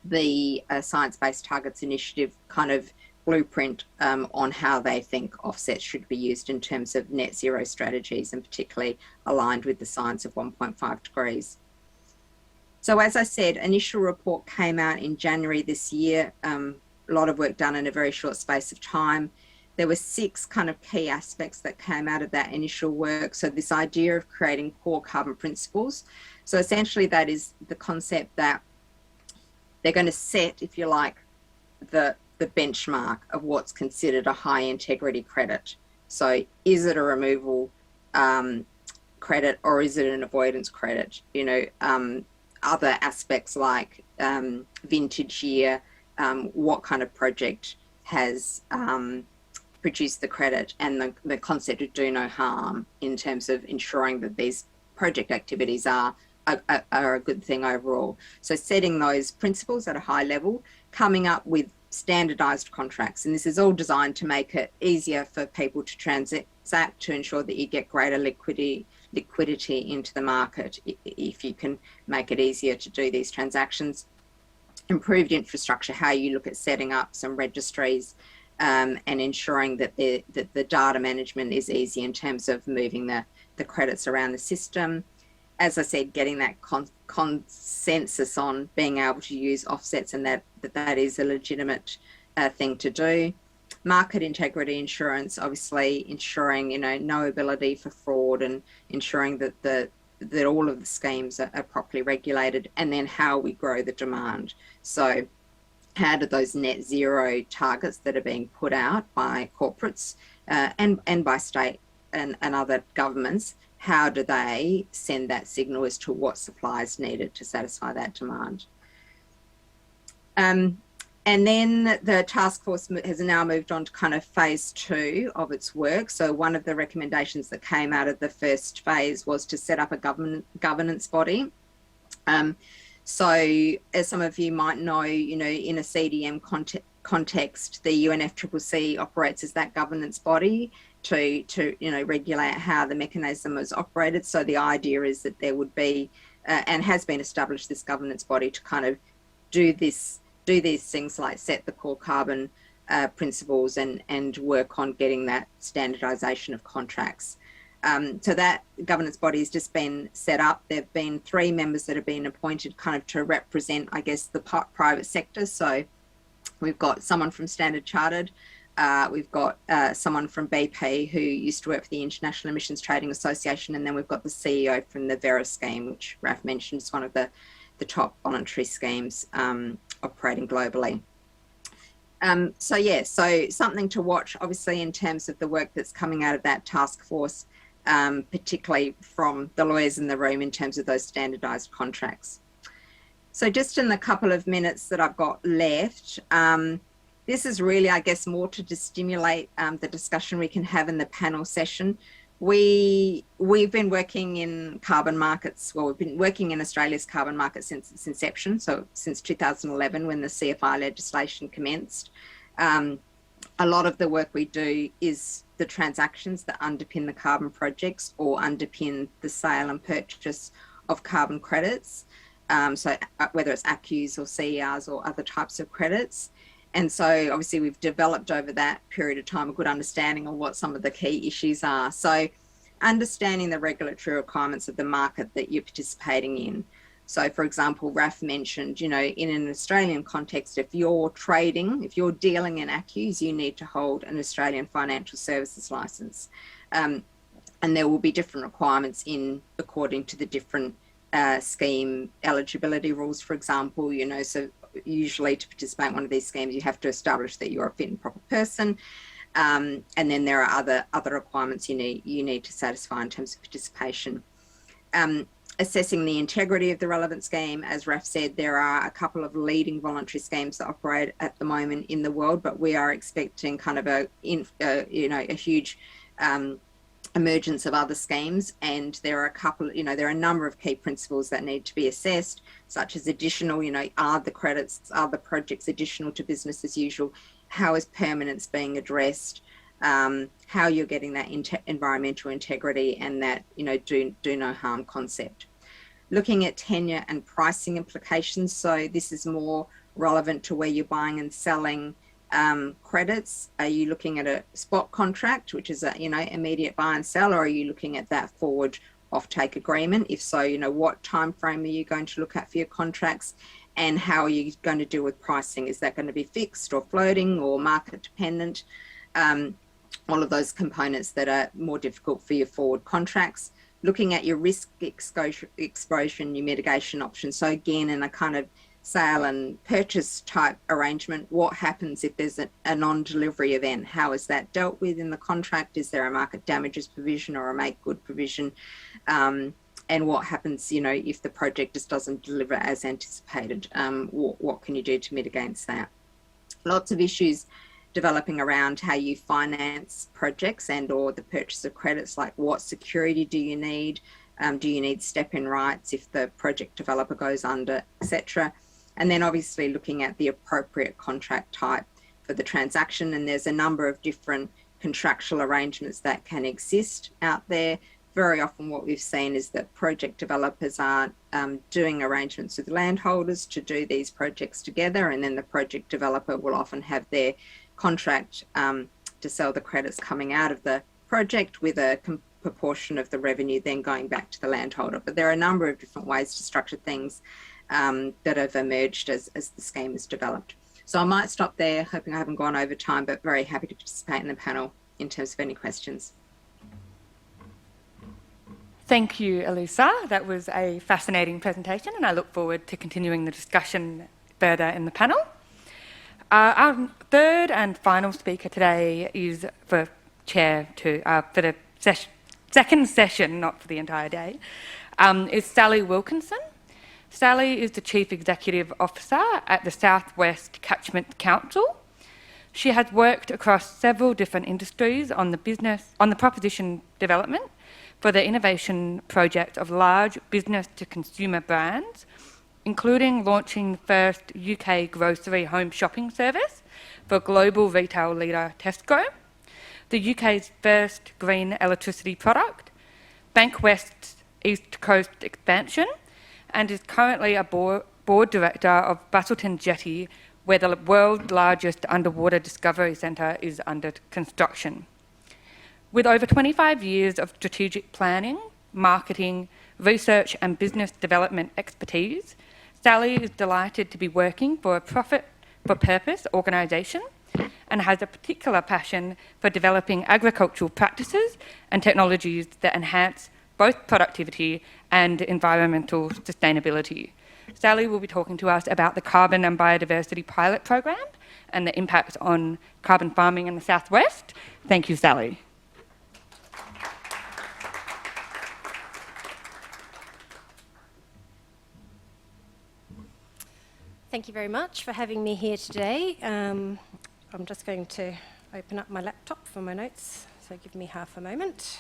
the Science-Based Targets Initiative kind of blueprint on how they think offsets should be used in terms of net zero strategies, and particularly aligned with the science of 1.5 degrees. So as I said, initial report came out in January this year, a lot of work done in a very short space of time. There were 6 kind of key aspects that came out of that initial work. So this idea of creating core carbon principles. So essentially that is the concept that they're going to set, if you like, the benchmark of what's considered a high integrity credit. So is it a removal credit or is it an avoidance credit? Other aspects like vintage year, what kind of project has produced the credit, and the concept of do no harm in terms of ensuring that these project activities are a good thing overall. So setting those principles at a high level, coming up with standardized contracts, and this is all designed to make it easier for people to transact, to ensure that you get greater liquidity into the market if you can make it easier to do these transactions. Improved infrastructure, how you look at setting up some registries and ensuring that the data management is easy in terms of moving the credits around the system. As I said, getting that consensus on being able to use offsets, and that is a legitimate thing to do. Market integrity insurance, obviously ensuring no ability for fraud, and ensuring that all of the schemes are properly regulated, and then how we grow the demand. So how do those net zero targets that are being put out by corporates and by state and other governments, how do they send that signal as to what supply is needed to satisfy that demand? And then the task force has now moved on to kind of phase 2 of its work. So one of the recommendations that came out of the first phase was to set up a governance body. So as some of you might know, in a CDM context, the UNFCCC operates as that governance body to regulate how the mechanism is operated. So the idea is that there would be, and has been established, this governance body to kind of do these things like set the core carbon principles and work on getting that standardisation of contracts. So that governance body has just been set up. There have been 3 members that have been appointed kind of to represent, I guess, the private sector. So we've got someone from Standard Chartered, we've got someone from BP who used to work for the International Emissions Trading Association, and then we've got the CEO from the Vera scheme, which Raph mentioned is one of the top voluntary schemes operating globally. So something to watch, obviously, in terms of the work that's coming out of that task force, particularly from the lawyers in the room in terms of those standardised contracts. So just in the couple of minutes that I've got left, this is really, I guess, more to just stimulate the discussion we can have in the panel session. We've been working in carbon markets, well, we've been working in Australia's carbon market since its inception, so since 2011 when the CFI legislation commenced. A lot of the work we do is the transactions that underpin the carbon projects or underpin the sale and purchase of carbon credits. So whether it's ACCUs or CERs or other types of credits. And so obviously we've developed over that period of time a good understanding of what some of the key issues are. So understanding the regulatory requirements of the market that you're participating in. So for example, Raph mentioned, in an Australian context, if you're dealing in ACCUs, you need to hold an Australian financial services license. And there will be different requirements according to the different scheme eligibility rules, for example, so usually to participate in one of these schemes, you have to establish that you're a fit and proper person. And then there are other requirements you need to satisfy in terms of participation. Assessing the integrity of the relevant scheme. As Raph said, there are a couple of leading voluntary schemes that operate at the moment in the world, but we are expecting kind of a huge emergence of other schemes, and there are a number of key principles that need to be assessed, such as additional, are the credits, are the projects additional to business as usual? How is permanence being addressed? How you're getting that environmental integrity and that, do no harm concept. Looking at tenure and pricing implications. So this is more relevant to where you're buying and selling credits. Are you looking at a spot contract, which is immediate buy and sell, or are you looking at that forward offtake agreement? If so, what time frame are you going to look at for your contracts, and how are you going to deal with pricing? Is that going to be fixed or floating or market dependent? All of those components that are more difficult for your forward contracts. Looking at your risk exposure and your mitigation options. So again, in a kind of sale and purchase type arrangement, what happens if there's a non-delivery event? How is that dealt with in the contract? Is there a market damages provision or a make good provision? And what happens, if the project just doesn't deliver as anticipated? What can you do to mitigate that? Lots of issues developing around how you finance projects and or the purchase of credits, like what security do you need? Do you need step-in rights if the project developer goes under, etc.? And then obviously looking at the appropriate contract type for the transaction. And there's a number of different contractual arrangements that can exist out there. Very often what we've seen is that project developers are doing arrangements with landholders to do these projects together, and then the project developer will often have their contract to sell the credits coming out of the project with a proportion of the revenue then going back to the landholder. But there are a number of different ways to structure things that have emerged as the scheme is developed. So I might stop there, hoping I haven't gone over time, but very happy to participate in the panel in terms of any questions. Thank you, Elisa. That was a fascinating presentation, and I look forward to continuing the discussion further in the panel. Our third and final speaker today is for the second session, not for the entire day, is Sally Wilkinson. Sally is the Chief Executive Officer at the South West Catchment Council. She has worked across several different industries on the proposition development for the innovation project of large business-to-consumer brands, including launching the first UK grocery home shopping service for global retail leader Tesco, the UK's first green electricity product, Bankwest's East Coast expansion, and is currently a board director of Busselton Jetty, where the world's largest underwater discovery centre is under construction. With over 25 years of strategic planning, marketing, research and business development expertise, Sally is delighted to be working for a profit-for-purpose organisation and has a particular passion for developing agricultural practices and technologies that enhance both productivity and environmental sustainability. Sally will be talking to us about the Carbon and Biodiversity Pilot Program and the impact on carbon farming in the Southwest. Thank you, Sally. Thank you very much for having me here today. I'm just going to open up my laptop for my notes, so give me half a moment.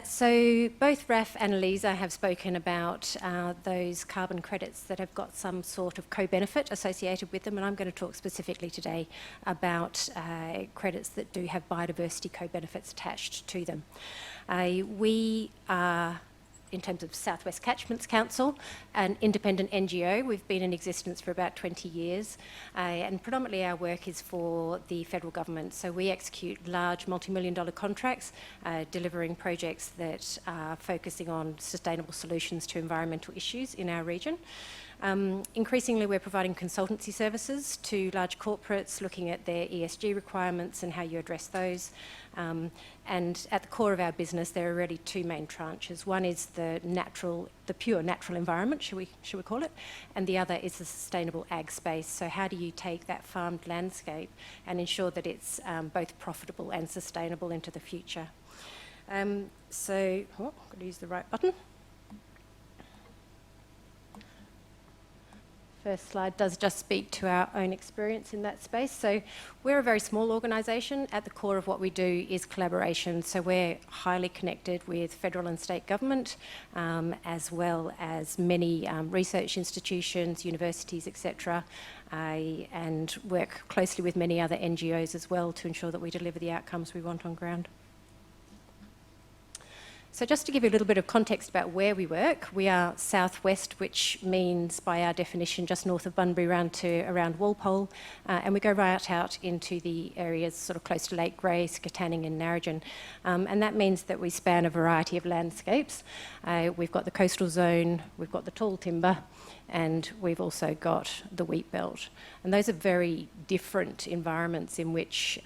So both Raph and Elisa have spoken about those carbon credits that have got some sort of co-benefit associated with them, and I'm going to talk specifically today about credits that do have biodiversity co-benefits attached to them. We are, in terms of South West Catchments Council, an independent NGO. We've been in existence for about 20 years, and predominantly our work is for the federal government. So we execute large multi-million-dollar contracts, delivering projects that are focusing on sustainable solutions to environmental issues in our region. Increasingly, we're providing consultancy services to large corporates, looking at their ESG requirements and how you address those. And at the core of our business, there are really two main tranches. One is the pure natural environment, should we call it, and the other is the sustainable ag space. So how do you take that farmed landscape and ensure that it's both profitable and sustainable into the future? I've got to use the right button. First slide does just speak to our own experience in that space. So we're a very small organisation. At the core of what we do is collaboration. So we're highly connected with federal and state government, as well as many research institutions, universities, etc., and work closely with many other NGOs as well to ensure that we deliver the outcomes we want on ground. So just to give you a little bit of context about where we work, we are southwest, which means by our definition just north of Bunbury round to around Walpole, and we go right out into the areas sort of close to Lake Grey, Skatanning and Narrogin, and that means that we span a variety of landscapes. We've got the coastal zone, we've got the tall timber, and we've also got the wheat belt, and those are very different environments in which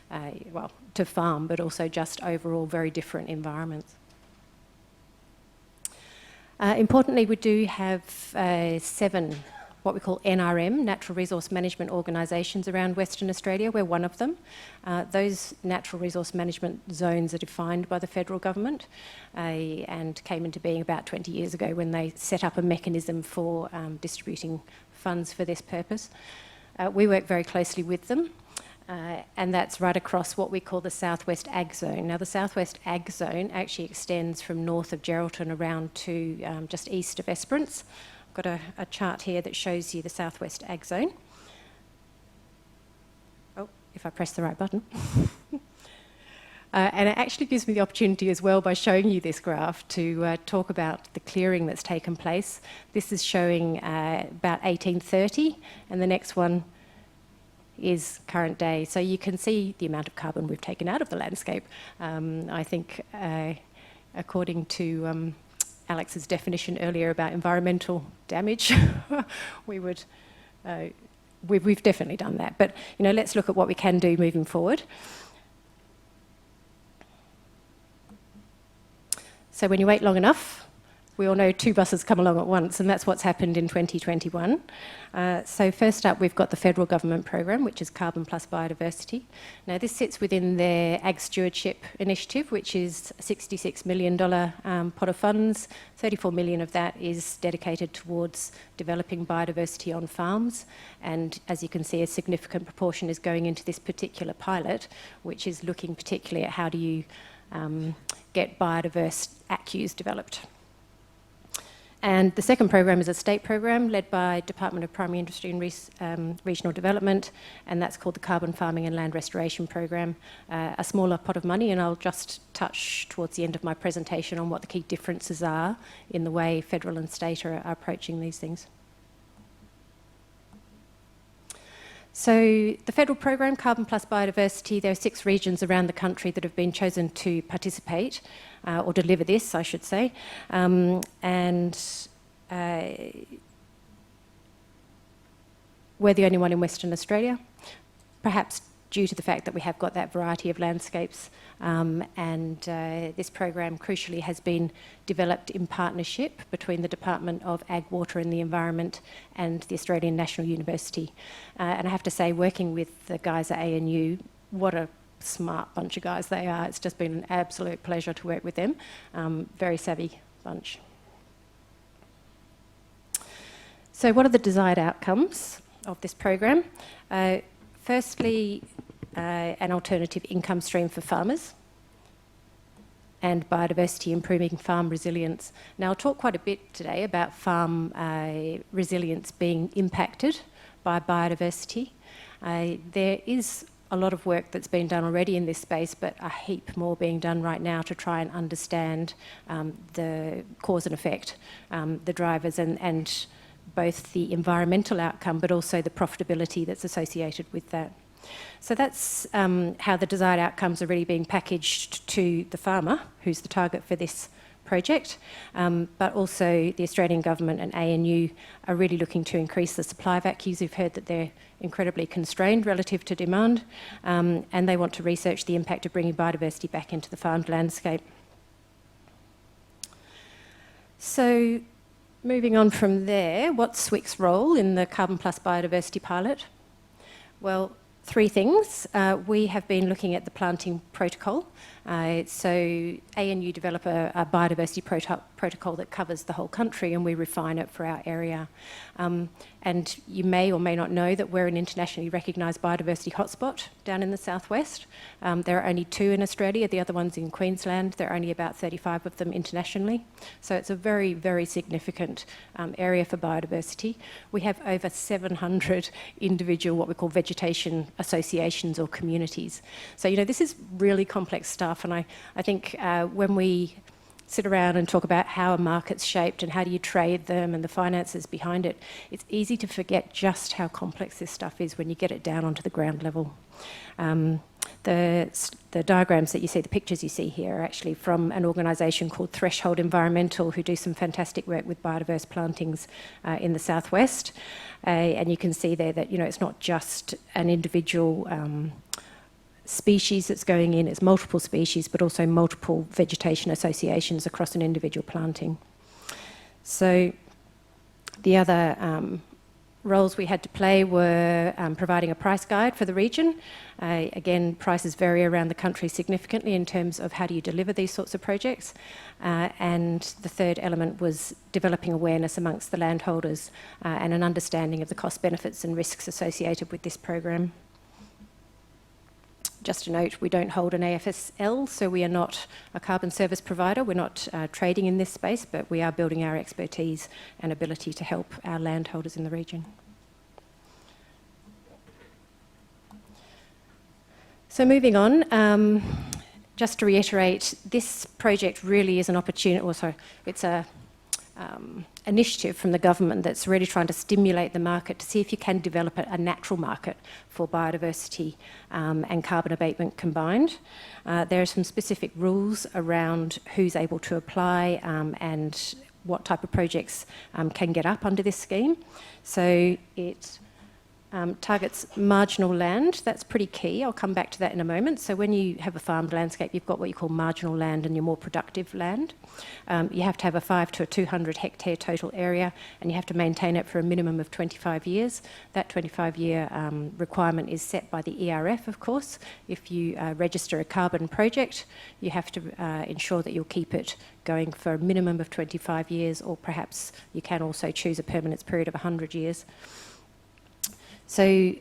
to farm, but also just overall very different environments. Importantly, we do have 7 what we call NRM, Natural Resource Management Organisations around Western Australia. We're one of them. Those natural resource management zones are defined by the federal government and came into being about 20 years ago when they set up a mechanism for distributing funds for this purpose. We work very closely with them. And that's right across what we call the Southwest Ag Zone. Now, the Southwest Ag Zone actually extends from north of Geraldton around to just east of Esperance. I've got a chart here that shows you the Southwest Ag Zone. Oh, if I press the right button. And it actually gives me the opportunity as well, by showing you this graph, to talk about the clearing that's taken place. This is showing about 1830, and the next one is current day. So you can see the amount of carbon we've taken out of the landscape. I think, according to Alex's definition earlier about environmental damage, we've definitely done that. But let's look at what we can do moving forward. So when you wait long enough, we all know 2 buses come along at once, and that's what's happened in 2021. So first up, we've got the federal government program, which is Carbon Plus Biodiversity. Now, this sits within their Ag Stewardship Initiative, which is a $66 million pot of funds. 34 million of that is dedicated towards developing biodiversity on farms. And as you can see, a significant proportion is going into this particular pilot, which is looking particularly at how do you get biodiverse ACCUs developed. And the second program is a state program led by Department of Primary Industry and Regional Development, and that's called the Carbon Farming and Land Restoration Program. A smaller pot of money, and I'll just touch towards the end of my presentation on what the key differences are in the way federal and state are approaching these things. So the federal program, Carbon Plus Biodiversity, there are 6 regions around the country that have been chosen to participate, or deliver this, I should say. We're the only one in Western Australia, perhaps due to the fact that we have got that variety of landscapes. This program, crucially, has been developed in partnership between the Department of Ag, Water and the Environment and the Australian National University. And I have to say, working with the guys at ANU, what a smart bunch of guys they are. It's just been an absolute pleasure to work with them. Very savvy bunch. So what are the desired outcomes of this program? Firstly, an alternative income stream for farmers and biodiversity, improving farm resilience. Now, I'll talk quite a bit today about farm resilience being impacted by biodiversity. There is a lot of work that's been done already in this space, but a heap more being done right now to try and understand the cause and effect, the drivers, and both the environmental outcome, but also the profitability that's associated with that. So that's how the desired outcomes are really being packaged to the farmer, who's the target for this project, but also the Australian Government and ANU are really looking to increase the supply of ACCUs. We've heard that they're incredibly constrained relative to demand, and they want to research the impact of bringing biodiversity back into the farmed landscape. So moving on from there, what's SWIC's role in the Carbon Plus Biodiversity Pilot? Well, 3 things. We have been looking at the planting protocol. So ANU develop a biodiversity protocol that covers the whole country, and we refine it for our area. And you may or may not know that we're an internationally recognised biodiversity hotspot down in the southwest. There are only 2 in Australia, the other one's in Queensland. There are only about 35 of them internationally. So it's a very, very significant area for biodiversity. We have over 700 individual, what we call vegetation associations or communities. So, this is really complex stuff, and I think when we sit around and talk about how a market's shaped and how do you trade them and the finances behind it, it's easy to forget just how complex this stuff is when you get it down onto the ground level. The diagrams that you see, the pictures you see here, are actually from an organisation called Threshold Environmental, who do some fantastic work with biodiverse plantings in the southwest. And you can see there that, it's not just an individual species that's going in. It's multiple species, but also multiple vegetation associations across an individual planting. So the other roles we had to play were providing a price guide for the region. Again, prices vary around the country significantly in terms of how do you deliver these sorts of projects. And the third element was developing awareness amongst the landholders and an understanding of the cost benefits and risks associated with this program. Just a note, we don't hold an AFSL, so we are not a carbon service provider. We're not trading in this space, but we are building our expertise and ability to help our landholders in the region. So moving on, just to reiterate, this project really is an opportunity, it's a initiative from the government that's really trying to stimulate the market to see if you can develop a natural market for biodiversity and carbon abatement combined. There are some specific rules around who's able to apply and what type of projects can get up under this scheme. So it targets marginal land. That's pretty key. I'll come back to that in a moment. So when you have a farmed landscape, you've got what you call marginal land and your more productive land. You have to have a 5 to a 200 hectare total area, and you have to maintain it for a minimum of 25 years. That 25-year requirement is set by the ERF, of course. If you register a carbon project, you have to ensure that you'll keep it going for a minimum of 25 years, or perhaps you can also choose a permanence period of 100 years. So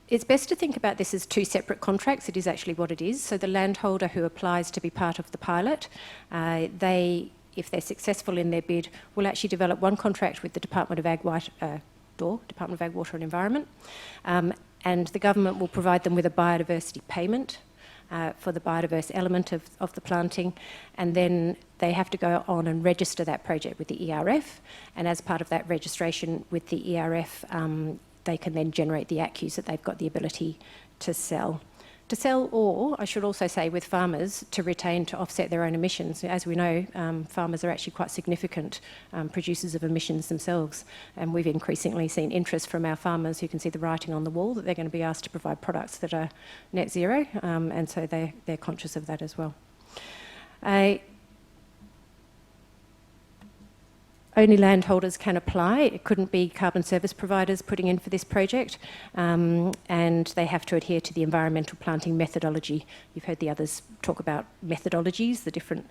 it's best to think about this as two separate contracts. It is actually what it is. So the landholder who applies to be part of the pilot, if they're successful in their bid, will actually develop one contract with the Department of Ag, Department of Ag, Water and Environment, and the government will provide them with a biodiversity payment for the biodiverse element of the planting, and then they have to go on and register that project with the ERF, and as part of that registration with the ERF, they can then generate the ACCUs that they've got the ability to sell. Or, I should also say, with farmers, to retain to offset their own emissions. As we know, farmers are actually quite significant producers of emissions themselves, and we've increasingly seen interest from our farmers who can see the writing on the wall that they're going to be asked to provide products that are net zero, and so they're conscious of that as well. Only landholders can apply. It couldn't be carbon service providers putting in for this project, and they have to adhere to the environmental planting methodology. You've heard the others talk about methodologies, the different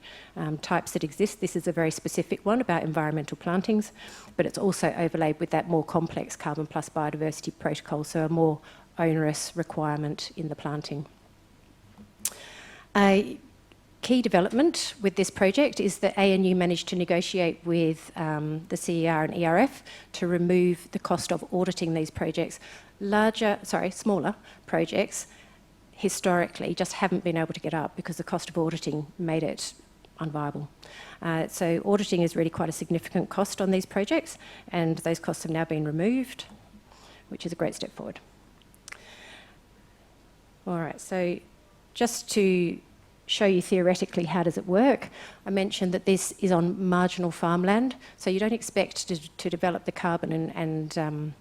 types that exist. This is a very specific one about environmental plantings, but it's also overlaid with that more complex carbon plus biodiversity protocol, so a more onerous requirement in the planting. Key development with this project is that ANU managed to negotiate with the CER and ERF to remove the cost of auditing these projects. Smaller projects historically just haven't been able to get up because the cost of auditing made it unviable. So auditing is really quite a significant cost on these projects, and those costs have now been removed, which is a great step forward. All right, so just to show you theoretically how does it work. I mentioned that this is on marginal farmland, so you don't expect to develop the carbon and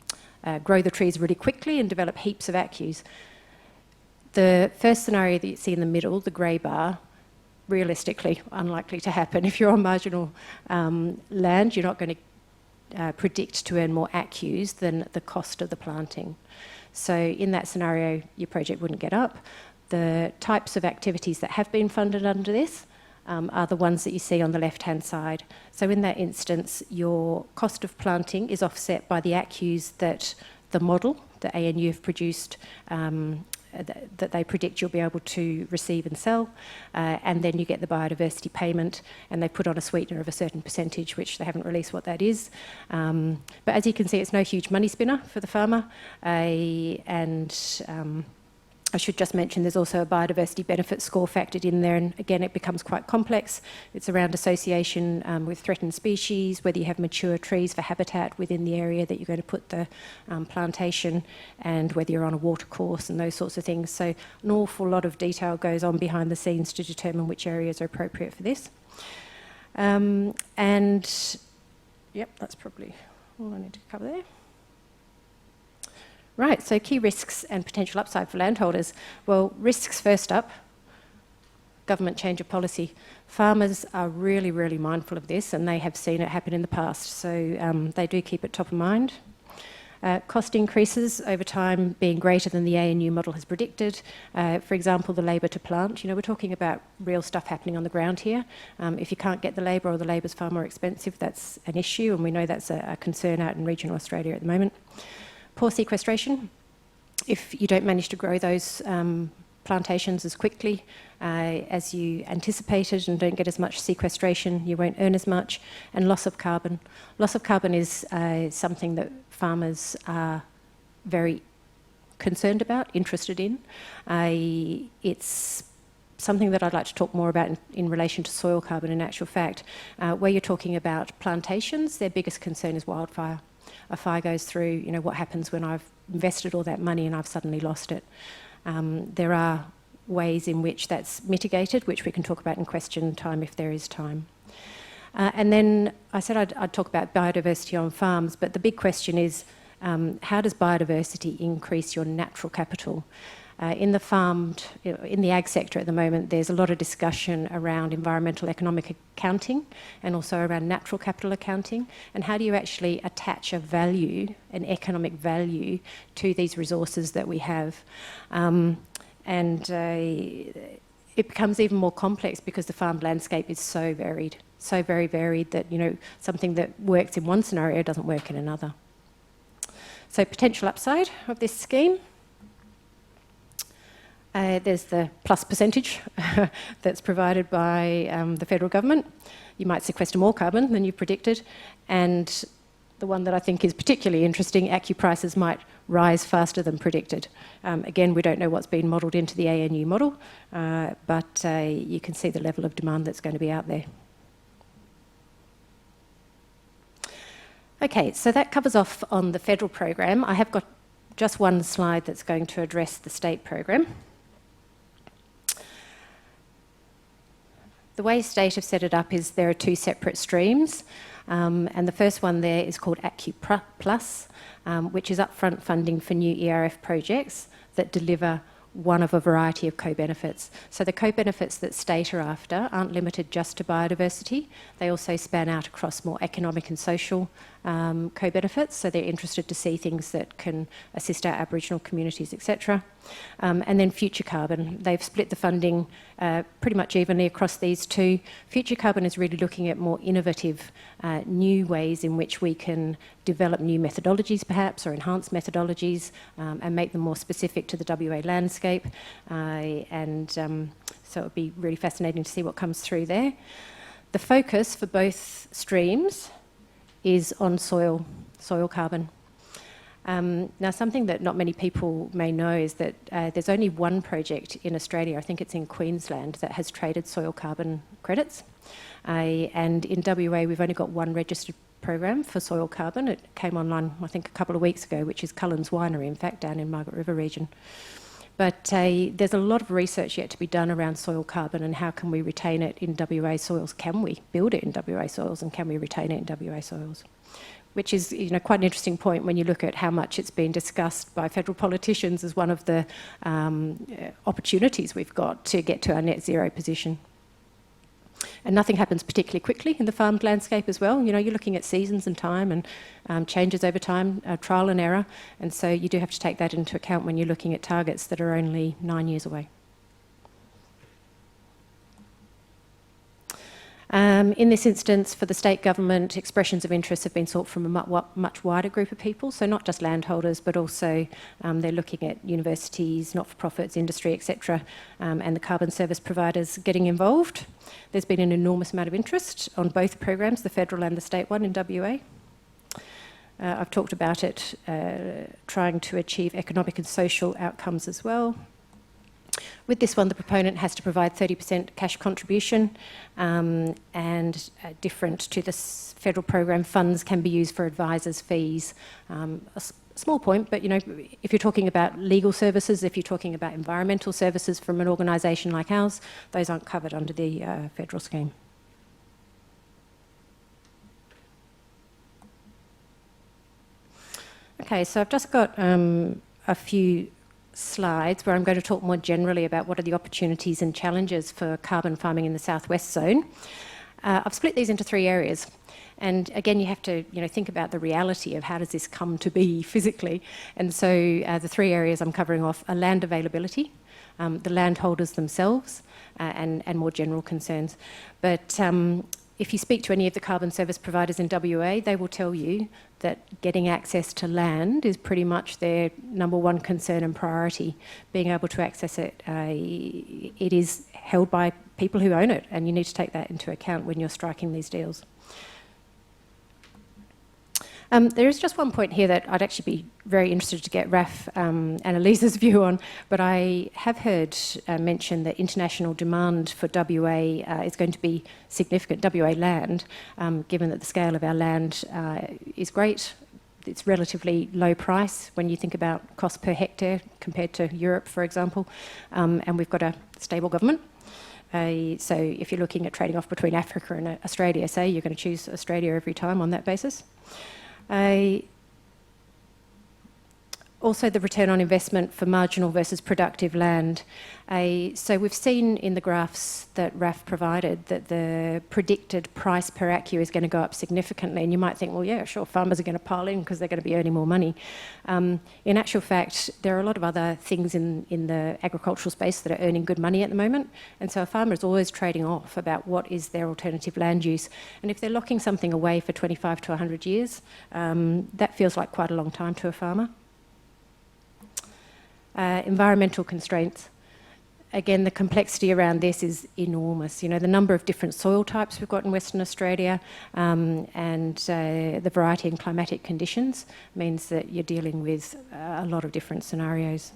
grow the trees really quickly and develop heaps of ACCUs. The first scenario that you see in the middle, the grey bar, realistically unlikely to happen. If you're on marginal land, you're not going to predict to earn more ACCUs than the cost of the planting. So in that scenario, your project wouldn't get up. The types of activities that have been funded under this are the ones that you see on the left-hand side. So in that instance, your cost of planting is offset by the ACCUs that the model that ANU have produced, that they predict you'll be able to receive and sell, and then you get the biodiversity payment, and they put on a sweetener of a certain percentage, which they haven't released what that is. But as you can see, it's no huge money spinner for the farmer, I should just mention there's also a biodiversity benefit score factored in there, and again it becomes quite complex. It's around association with threatened species, whether you have mature trees for habitat within the area that you're going to put the plantation, and whether you're on a watercourse and those sorts of things. So an awful lot of detail goes on behind the scenes to determine which areas are appropriate for this. And yep, that's probably all I need to cover there. Right, so key risks and potential upside for landholders. Well, risks first up, government change of policy. Farmers are really, really mindful of this, and they have seen it happen in the past, so they do keep it top of mind. Cost increases over time being greater than the ANU model has predicted. For example, the labour to plant. You know, we're talking about real stuff happening on the ground here. If you can't get the labour or the labour's far more expensive, that's an issue, and we know that's a concern out in regional Australia at the moment. Poor sequestration. If you don't manage to grow those plantations as quickly as you anticipated and don't get as much sequestration, you won't earn as much. And loss of carbon. Loss of carbon is something that farmers are very concerned about, interested in. It's something that I'd like to talk more about in relation to soil carbon in actual fact. Where you're talking about plantations, their biggest concern is wildfire. A fire goes through, you know, what happens when I've invested all that money and I've suddenly lost it. There are ways in which that's mitigated, which we can talk about in question time if there is time. And then I said I'd talk about biodiversity on farms, but the big question is, how does biodiversity increase your natural capital? In the ag sector at the moment, there's a lot of discussion around environmental economic accounting and also around natural capital accounting, and how do you actually attach a value, an economic value, to these resources that we have. It becomes even more complex because the farm landscape is so varied, so very varied that, you know, something that works in one scenario doesn't work in another. So potential upside of this scheme. There's the plus percentage that's provided by the federal government. You might sequester more carbon than you predicted, and the one that I think is particularly interesting, ACCU prices might rise faster than predicted. Again, we don't know what's been modelled into the ANU model, but you can see the level of demand that's going to be out there. Okay, so that covers off on the federal program. I have got just one slide that's going to address the state program. The way state have set it up is there are two separate streams, and the first one there is called ACCU Plus, which is upfront funding for new ERF projects that deliver one of a variety of co-benefits. So the co-benefits that state are after aren't limited just to biodiversity. They also span out across more economic and social co-benefits, so they're interested to see things that can assist our Aboriginal communities, etc. And then future carbon. They've split the funding pretty much evenly across these two. Future carbon is really looking at more innovative, new ways in which we can develop new methodologies perhaps, or enhance methodologies, and make them more specific to the WA landscape. So it'll be really fascinating to see what comes through there. The focus for both streams is on soil carbon. Now, something that not many people may know is that there's only one project in Australia, I think it's in Queensland, that has traded soil carbon credits. And in WA, we've only got one registered program for soil carbon. It came online, I think, a couple of weeks ago, which is Cullen's Winery, in fact, down in Margaret River region. But there's a lot of research yet to be done around soil carbon and how can we retain it in WA soils. Can we build it in WA soils, and can we retain it in WA soils? Which is, you know, quite an interesting point when you look at how much it's been discussed by federal politicians as one of the opportunities we've got to get to our net zero position. And nothing happens particularly quickly in the farmed landscape as well. You know, you're looking at seasons and time and changes over time, trial and error. And so you do have to take that into account when you're looking at targets that are only 9 years away. In this instance, for the state government, expressions of interest have been sought from a much wider group of people, so not just landholders, but also they're looking at universities, not-for-profits, industry, etc., and the carbon service providers getting involved. There's been an enormous amount of interest on both programs, the federal and the state one in WA. I've talked about it, trying to achieve economic and social outcomes as well. With this one, the proponent has to provide 30% cash contribution, and different to the federal program, funds can be used for advisors' fees. A small point, but you know, if you're talking about legal services, if you're talking about environmental services from an organisation like ours, those aren't covered under the federal scheme. Okay, so I've just got a few slides where I'm going to talk more generally about what are the opportunities and challenges for carbon farming in the southwest zone. I've split these into 3 areas. And again, you have to think about the reality of how does this come to be physically. And so the 3 areas I'm covering off are land availability, the landholders themselves, and more general concerns. But if you speak to any of the carbon service providers in WA, they will tell you that getting access to land is pretty much their number 1 concern and priority. Being able to access it, it is held by people who own it, and you need to take that into account when you're striking these deals. There is just one point here that I'd actually be very interested to get Raph and Elisa's view on, but I have heard mention that international demand for WA is going to be significant, WA land, given that the scale of our land is great. It's relatively low price when you think about cost per hectare compared to Europe, for example, and we've got a stable government. So if you're looking at trading off between Africa and Australia, say, you're going to choose Australia every time on that basis. Also the return on investment for marginal versus productive land. So we've seen in the graphs that Raph provided that the predicted price per acre is going to go up significantly, and you might think, well, yeah, sure, farmers are going to pile in because they're going to be earning more money. In actual fact, there are a lot of other things in the agricultural space that are earning good money at the moment, and so a farmer is always trading off about what is their alternative land use. And if they're locking something away for 25 to 100 years, that feels like quite a long time to a farmer. Environmental constraints. Again, the complexity around this is enormous. The number of different soil types we've got in Western Australia and the variety in climatic conditions means that you're dealing with a lot of different scenarios.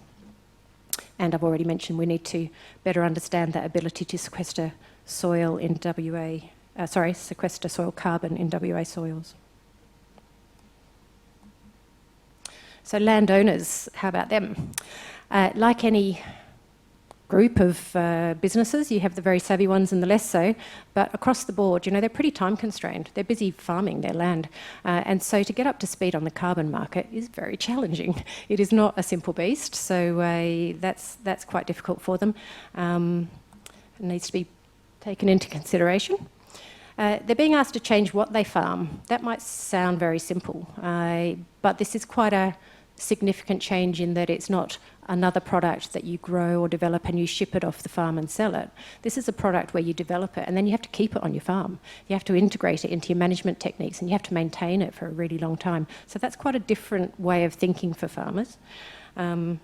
And I've already mentioned we need to better understand that ability to sequester soil in sequester soil carbon in WA soils. So landowners, how about them? Like any group of businesses, you have the very savvy ones and the less so, but across the board, they're pretty time constrained. They're busy farming their land. And so to get up to speed on the carbon market is very challenging. It is not a simple beast, so that's quite difficult for them. It needs to be taken into consideration. They're being asked to change what they farm. That might sound very simple, but this is quite a significant change in that it's not another product that you grow or develop and you ship it off the farm and sell it. This is a product where you develop it and then you have to keep it on your farm. You have to integrate it into your management techniques and you have to maintain it for a really long time. So that's quite a different way of thinking for farmers. They're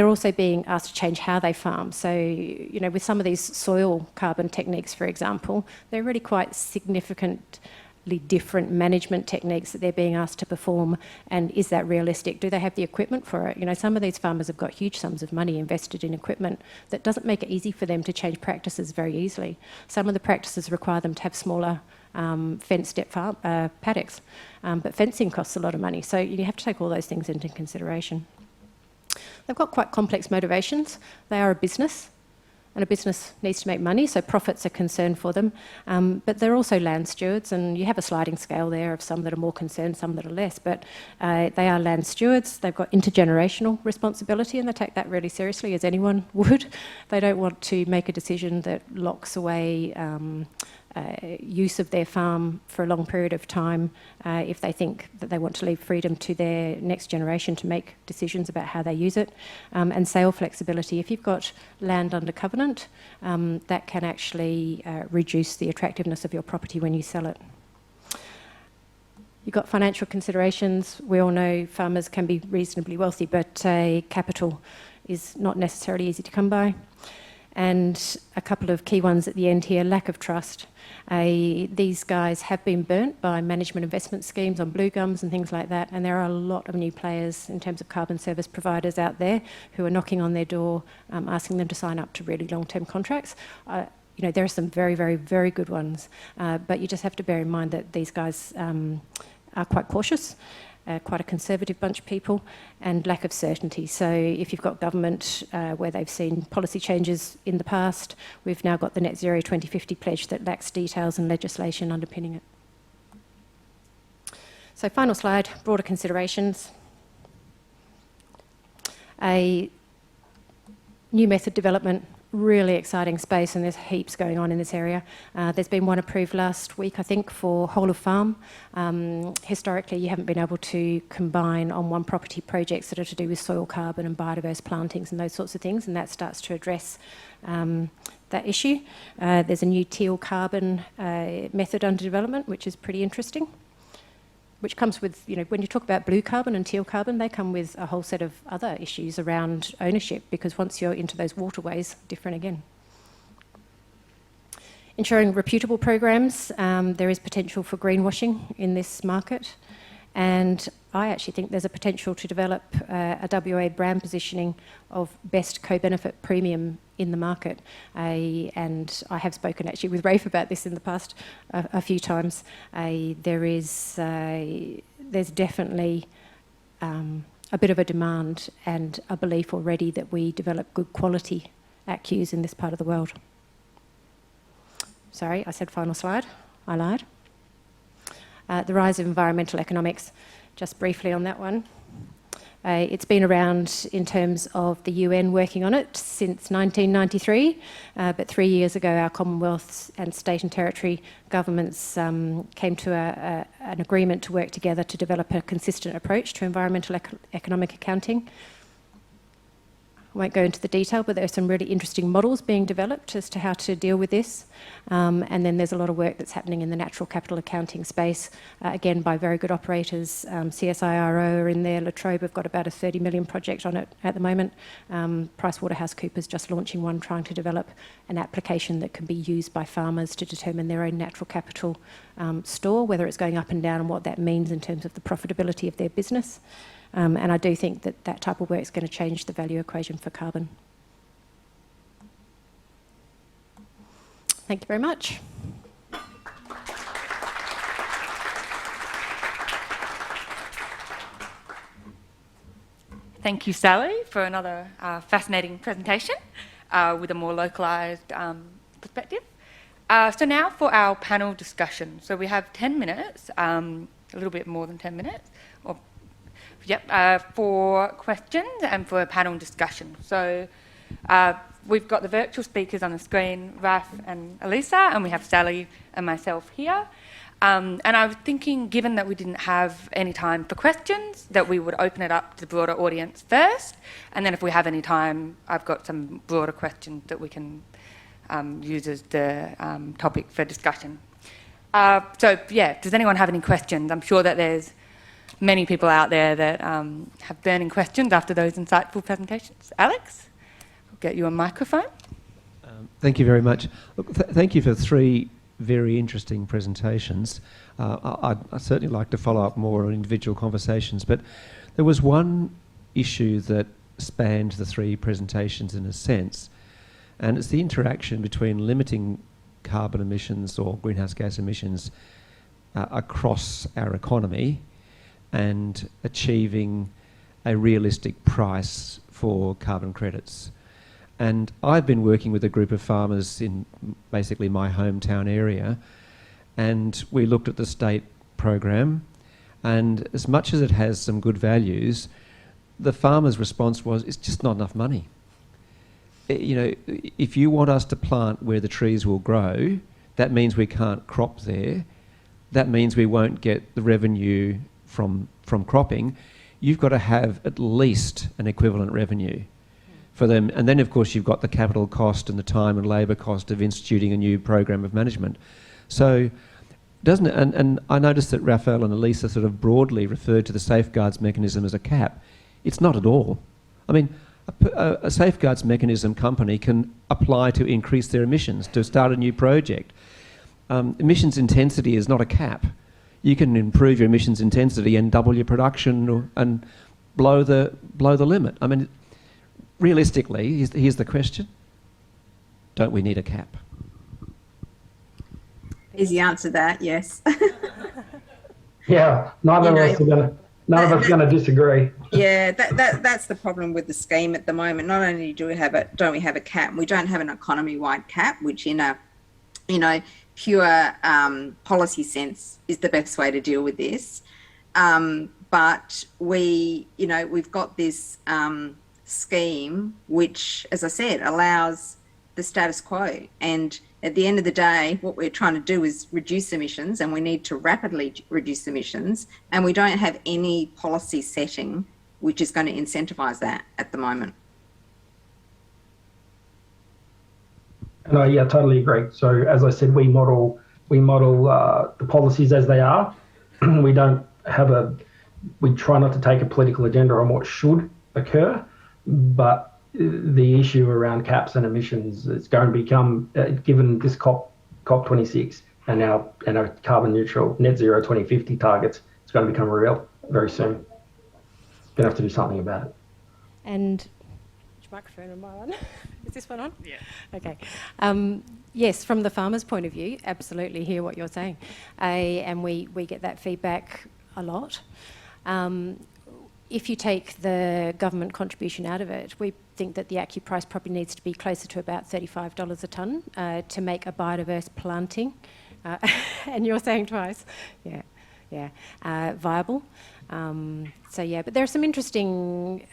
also being asked to change how they farm. So, with some of these soil carbon techniques, for example, they're really quite significantly different management techniques that they're being asked to perform. And is that realistic? Do they have the equipment for it? Some of these farmers have got huge sums of money invested in equipment that doesn't make it easy for them to change practices very easily. Some of the practices require them to have smaller fenced paddocks, but fencing costs a lot of money. So you have to take all those things into consideration. They've got quite complex motivations. They are a business, and a business needs to make money, so profits are concerned for them. But they're also land stewards, and you have a sliding scale there of some that are more concerned, some that are less. But they are land stewards. They've got intergenerational responsibility, and they take that really seriously, as anyone would. They don't want to make a decision that locks away use of their farm for a long period of time if they think that they want to leave freedom to their next generation to make decisions about how they use it. And sale flexibility. If you've got land under covenant, that can actually reduce the attractiveness of your property when you sell it. You've got financial considerations. We all know farmers can be reasonably wealthy, but capital is not necessarily easy to come by. And a couple of key ones at the end here, lack of trust. These guys have been burnt by management investment schemes on blue gums and things like that, and there are a lot of new players in terms of carbon service providers out there who are knocking on their door, asking them to sign up to really long-term contracts. There are some very, very, very good ones, but you just have to bear in mind that these guys are quite cautious. Quite a conservative bunch of people, and lack of certainty. So if you've got government where they've seen policy changes in the past, we've now got the Net Zero 2050 pledge that lacks details and legislation underpinning it. So final slide, broader considerations. A new method development, really exciting space, and there's heaps going on in this area. There's been one approved last week, I think, for whole of farm. Historically, you haven't been able to combine on one property projects that are to do with soil carbon and biodiverse plantings and those sorts of things, and that starts to address that issue. There's a new teal carbon method under development, which is pretty interesting, which comes with, when you talk about blue carbon and teal carbon, they come with a whole set of other issues around ownership, because once you're into those waterways, different again. Ensuring reputable programs, there is potential for greenwashing in this market, and I actually think there's a potential to develop a WA brand positioning of best co-benefit premium in the market. And I have spoken actually with Rafe about this in the past a few times. There's definitely a bit of a demand and a belief already that we develop good quality ACCUs in this part of the world. Sorry, I said final slide. I lied. The rise of environmental economics, just briefly on that one. It's been around in terms of the UN working on it since 1993, but 3 years ago our Commonwealth and state and territory governments came to an agreement to work together to develop a consistent approach to environmental economic accounting. I won't go into the detail, but there are some really interesting models being developed as to how to deal with this. And then there's a lot of work that's happening in the natural capital accounting space, again, by very good operators. CSIRO are in there. La Trobe have got about a 30 million project on it at the moment. PricewaterhouseCoopers just launching one, trying to develop an application that can be used by farmers to determine their own natural capital store, whether it's going up and down and what that means in terms of the profitability of their business. And I do think that that type of work is going to change the value equation for carbon. Thank you very much. Thank you, Sally, for another fascinating presentation with a more localised perspective. So now for our panel discussion. So we have 10 minutes, a little bit more than 10 minutes, for questions and for a panel discussion. So we've got the virtual speakers on the screen, Raph and Elisa, and we have Sally and myself here. And I was thinking, given that we didn't have any time for questions, that we would open it up to the broader audience first, and then if we have any time, I've got some broader questions that we can use as the topic for discussion. Does anyone have any questions? I'm sure that there's many people out there that have burning questions after those insightful presentations. Alex, I'll get you a microphone. Thank you very much. Look, thank you for 3 very interesting presentations. I'd certainly like to follow up more on individual conversations, but there was one issue that spanned the 3 presentations in a sense, and it's the interaction between limiting carbon emissions or greenhouse gas emissions across our economy and achieving a realistic price for carbon credits. And I've been working with a group of farmers in basically my hometown area, and we looked at the state program, and as much as it has some good values, the farmers' response was, it's just not enough money. If you want us to plant where the trees will grow, that means we can't crop there. That means we won't get the revenue from cropping. You've got to have at least an equivalent revenue for them. And then, of course, you've got the capital cost and the time and labour cost of instituting a new program of management. So, doesn't it? And I noticed that Raphael and Elisa sort of broadly referred to the safeguards mechanism as a cap. It's not at all. I mean, a safeguards mechanism company can apply to increase their emissions, to start a new project. Emissions intensity is not a cap. You can improve your emissions intensity and double your production and blow the limit. I mean, realistically, here's the question: don't we need a cap? Easy answer that, yes. Yeah, none of us are going to disagree. Yeah, that's the problem with the scheme at the moment. Not only don't we have a cap, we don't have an economy-wide cap, which in a pure policy sense is the best way to deal with this. But we've got this scheme, which, as I said, allows the status quo. And at the end of the day, what we're trying to do is reduce emissions, and we need to rapidly reduce emissions. And we don't have any policy setting which is going to incentivise that at the moment. And I totally agree. So as I said, we model the policies as they are. We try not to take a political agenda on what should occur, but the issue around caps and emissions is going to become, given this COP26 and our carbon neutral net zero 2050 targets, it's going to become real very soon. Going to have to do something about it. And which microphone am I on? Is this one on? Yeah. Okay. Yes, from the farmer's point of view, absolutely hear what you're saying. And we get that feedback a lot. If you take the government contribution out of it, we think that the ACCU price probably needs to be closer to about $35 a tonne to make a biodiverse planting. And you're saying twice. Viable. But there are some interesting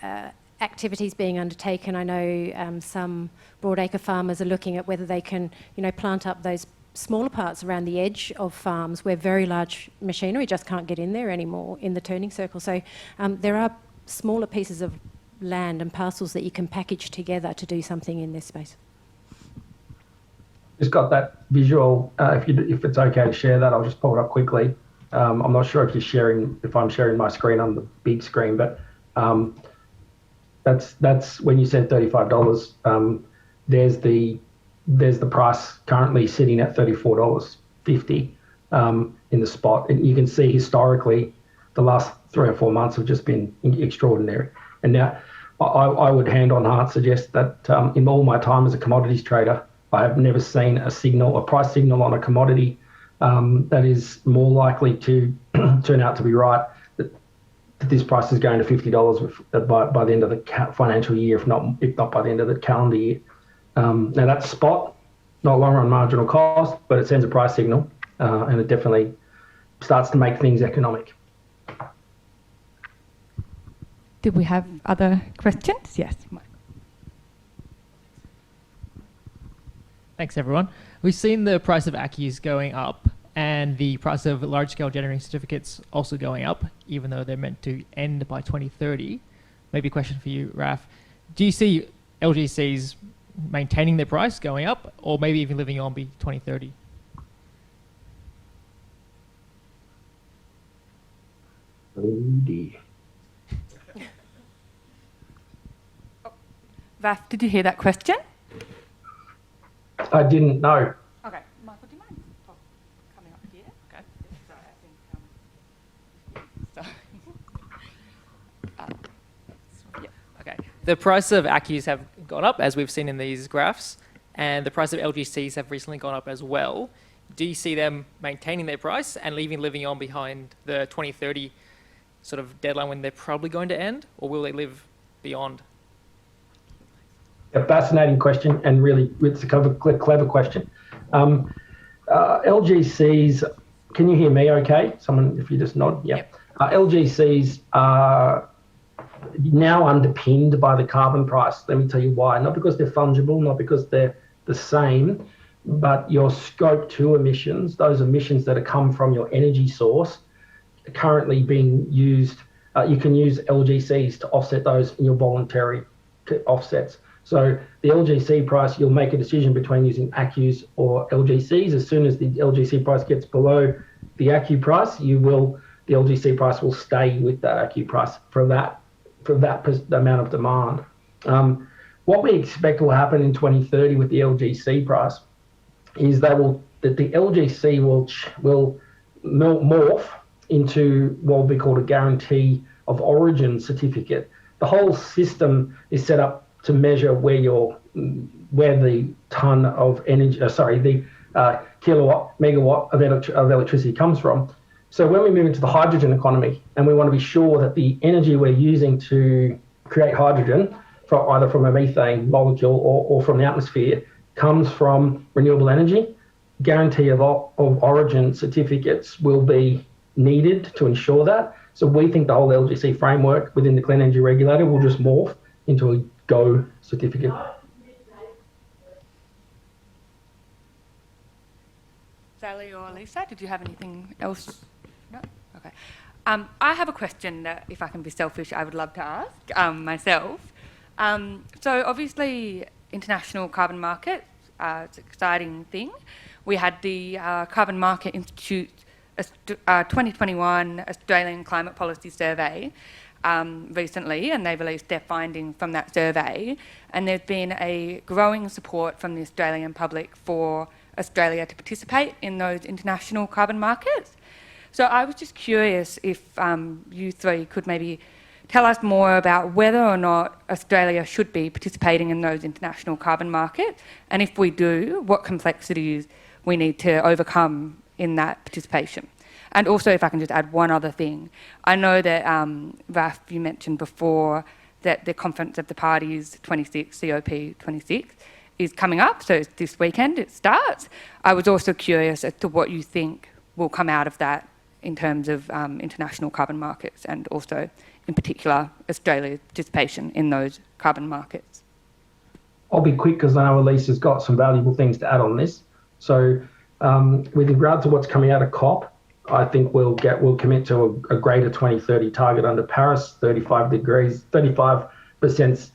activities being undertaken. I know some broadacre farmers are looking at whether they can, plant up those smaller parts around the edge of farms where very large machinery just can't get in there anymore in the turning circle. So there are smaller pieces of land and parcels that you can package together to do something in this space. Just got that visual. If it's okay to share that, I'll just pull it up quickly. I'm not sure if I'm sharing my screen on the big screen, but that's when you said $35. There's the price currently sitting at $34.50 in the spot, and you can see historically the last 3 or 4 months have just been extraordinary. And now I would hand on heart suggest that in all my time as a commodities trader, I have never seen a price signal on a commodity that is more likely to turn out to be right, that this price is going to $50 by the end of the financial year, if not by the end of the calendar year. Now that's spot, not long run marginal cost, but it sends a price signal, and it definitely starts to make things economic. Did we have other questions? Yes. Thanks, everyone. We've seen the price of ACCUs going up and the price of large-scale generating certificates also going up, even though they're meant to end by 2030. Maybe a question for you, Raph. Do you see LGCs maintaining their price going up, or maybe even living on by 2030? Oh dear. Raph, did you hear that question? I didn't know. Okay. Michael, do you mind coming up here? Okay. Okay. The price of ACCUs have gone up, as we've seen in these graphs, and the price of LGCs have recently gone up as well. Do you see them maintaining their price and living on behind the 2030 sort of deadline when they're probably going to end, or will they live beyond? A fascinating question, and really it's a clever question. LGCs, can you hear me okay? Someone, if you just nod. Yeah. Yep. LGCs are now underpinned by the carbon price. Let me tell you why. Not because they're fungible, not because they're the same, but your scope 2 emissions, those emissions that come from your energy source, are currently being used. You can use LGCs to offset those in your voluntary offsets. So the LGC price, you'll make a decision between using ACCUs or LGCs. As soon as the LGC price gets below the ACCU price, the LGC price will stay with that ACCU price for that amount of demand. What we expect will happen in 2030 with the LGC price is that the LGC will morph into what will be called a guarantee of origin certificate. The whole system is set up to measure where the ton of energy, kilowatt, megawatt of electricity comes from. So when we move into the hydrogen economy, and we want to be sure that the energy we're using to create hydrogen, either from a methane molecule or from the atmosphere, comes from renewable energy, guarantee of origin certificates will be needed to ensure that. So we think the whole LGC framework within the Clean Energy Regulator will just morph into a go certificate. Sally or Lisa, did you have anything else? No? Okay. I have a question that, if I can be selfish, I would love to ask myself. So obviously, international carbon markets, it's an exciting thing. We had the Carbon Market Institute 2021 Australian Climate Policy Survey recently, and they released their findings from that survey. And there's been a growing support from the Australian public for Australia to participate in those international carbon markets. So I was just curious if you three could maybe tell us more about whether or not Australia should be participating in those international carbon markets, and if we do, what complexities we need to overcome in that participation. And also, if I can just add one other thing, I know that, Raph, you mentioned before that the Conference of the Parties 26, COP26, is coming up, so it's this weekend it starts. I was also curious as to what you think will come out of that in terms of international carbon markets, and also, in particular, Australia's participation in those carbon markets. I'll be quick because I know Elisa's got some valuable things to add on this. So with regard to what's coming out of COP, I think we'll commit to a greater 2030 target under Paris, 35 degrees, 35%.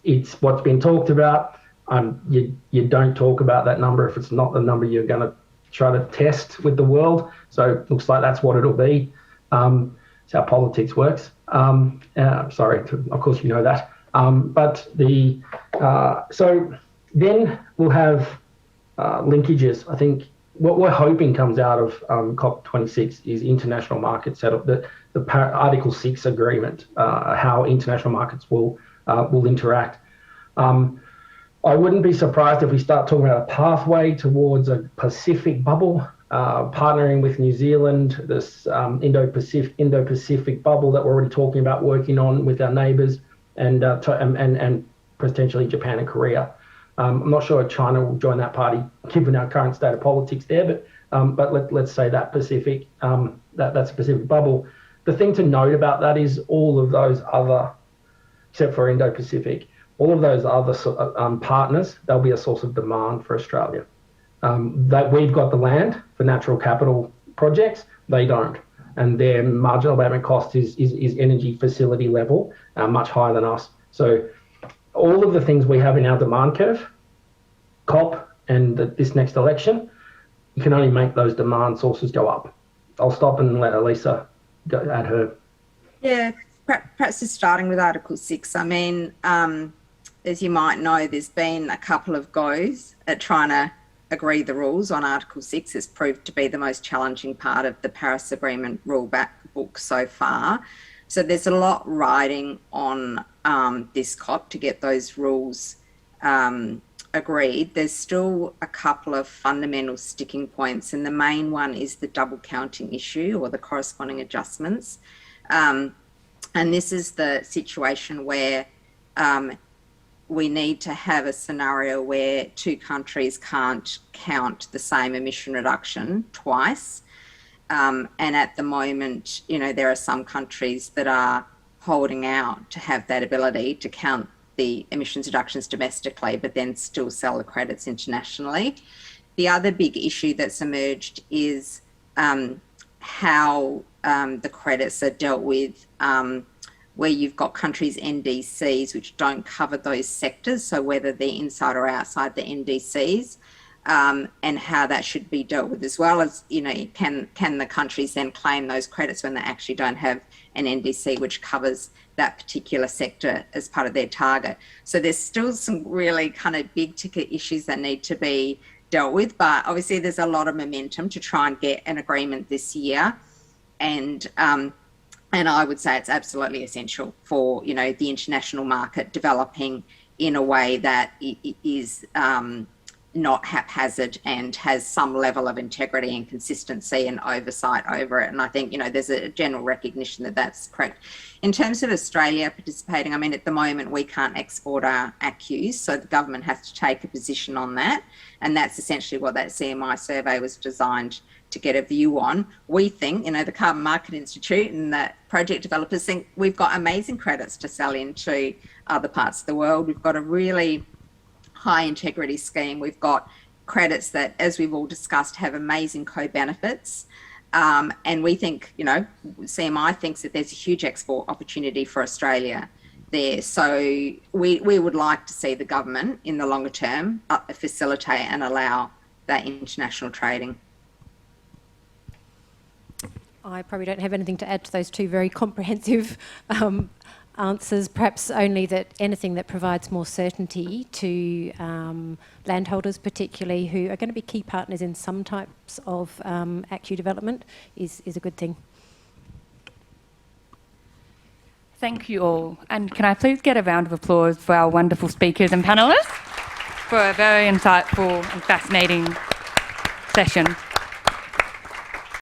It's what's been talked about. You don't talk about that number if it's not the number you're going to try to test with the world. So it looks like that's what it'll be. It's how politics works. Sorry, of course you know that. So then we'll have linkages. I think what we're hoping comes out of COP26 is international market setup, the Article 6 agreement, how international markets will interact. I wouldn't be surprised if we start talking about a pathway towards a Pacific bubble, partnering with New Zealand, this Indo-Pacific bubble that we're already talking about working on with our neighbours, and potentially Japan and Korea. I'm not sure China will join that party given our current state of politics there, but let's say that Pacific, that's a Pacific bubble. The thing to note about that is all of those other, except for Indo-Pacific, all of those other partners, they'll be a source of demand for Australia. That we've got the land for natural capital projects, they don't. And their marginal abatement cost is energy facility level, much higher than us. So all of the things we have in our demand curve, COP and this next election, you can only make those demand sources go up. I'll stop and let Elisa add her. Yeah, perhaps just starting with Article 6. I mean, as you might know, there's been a couple of goes at trying to agree the rules on Article 6. It's proved to be the most challenging part of the Paris Agreement rule book so far. So there's a lot riding on this COP to get those rules agreed. There's still a couple of fundamental sticking points, and the main one is the double counting issue or the corresponding adjustments. And this is the situation where we need to have a scenario where two countries can't count the same emission reduction twice. And at the moment, you know, there are some countries that are holding out to have that ability to count the emissions reductions domestically, but then still sell the credits internationally. The other big issue that's emerged is how the credits are dealt with, where you've got countries' NDCs which don't cover those sectors, so whether they're inside or outside the NDCs, and how that should be dealt with, as well as, you know, can the countries then claim those credits when they actually don't have an NDC which covers that particular sector as part of their target. So there's still some really kind of big ticket issues that need to be dealt with, but obviously there's a lot of momentum to try and get an agreement this year. And I would say it's absolutely essential for, you know, the international market developing in a way that is not haphazard and has some level of integrity and consistency and oversight over it. And I think, there's a general recognition that that's correct. In terms of Australia participating, I mean, at the moment we can't export our ACCUs, so the government has to take a position on that. And that's essentially what that CMI survey was designed to get a view on. We think, the Carbon Market Institute and the project developers think we've got amazing credits to sell into other parts of the world. We've got a really high integrity scheme. We've got credits that, as we've all discussed, have amazing co-benefits. And we think, CMI thinks that there's a huge export opportunity for Australia there. So we would like to see the government in the longer term facilitate and allow that international trading. I probably don't have anything to add to those two very comprehensive answers, perhaps only that anything that provides more certainty to landholders, particularly who are going to be key partners in some types of ACCU development, is a good thing. Thank you all. And can I please get a round of applause for our wonderful speakers and panellists for a very insightful and fascinating session.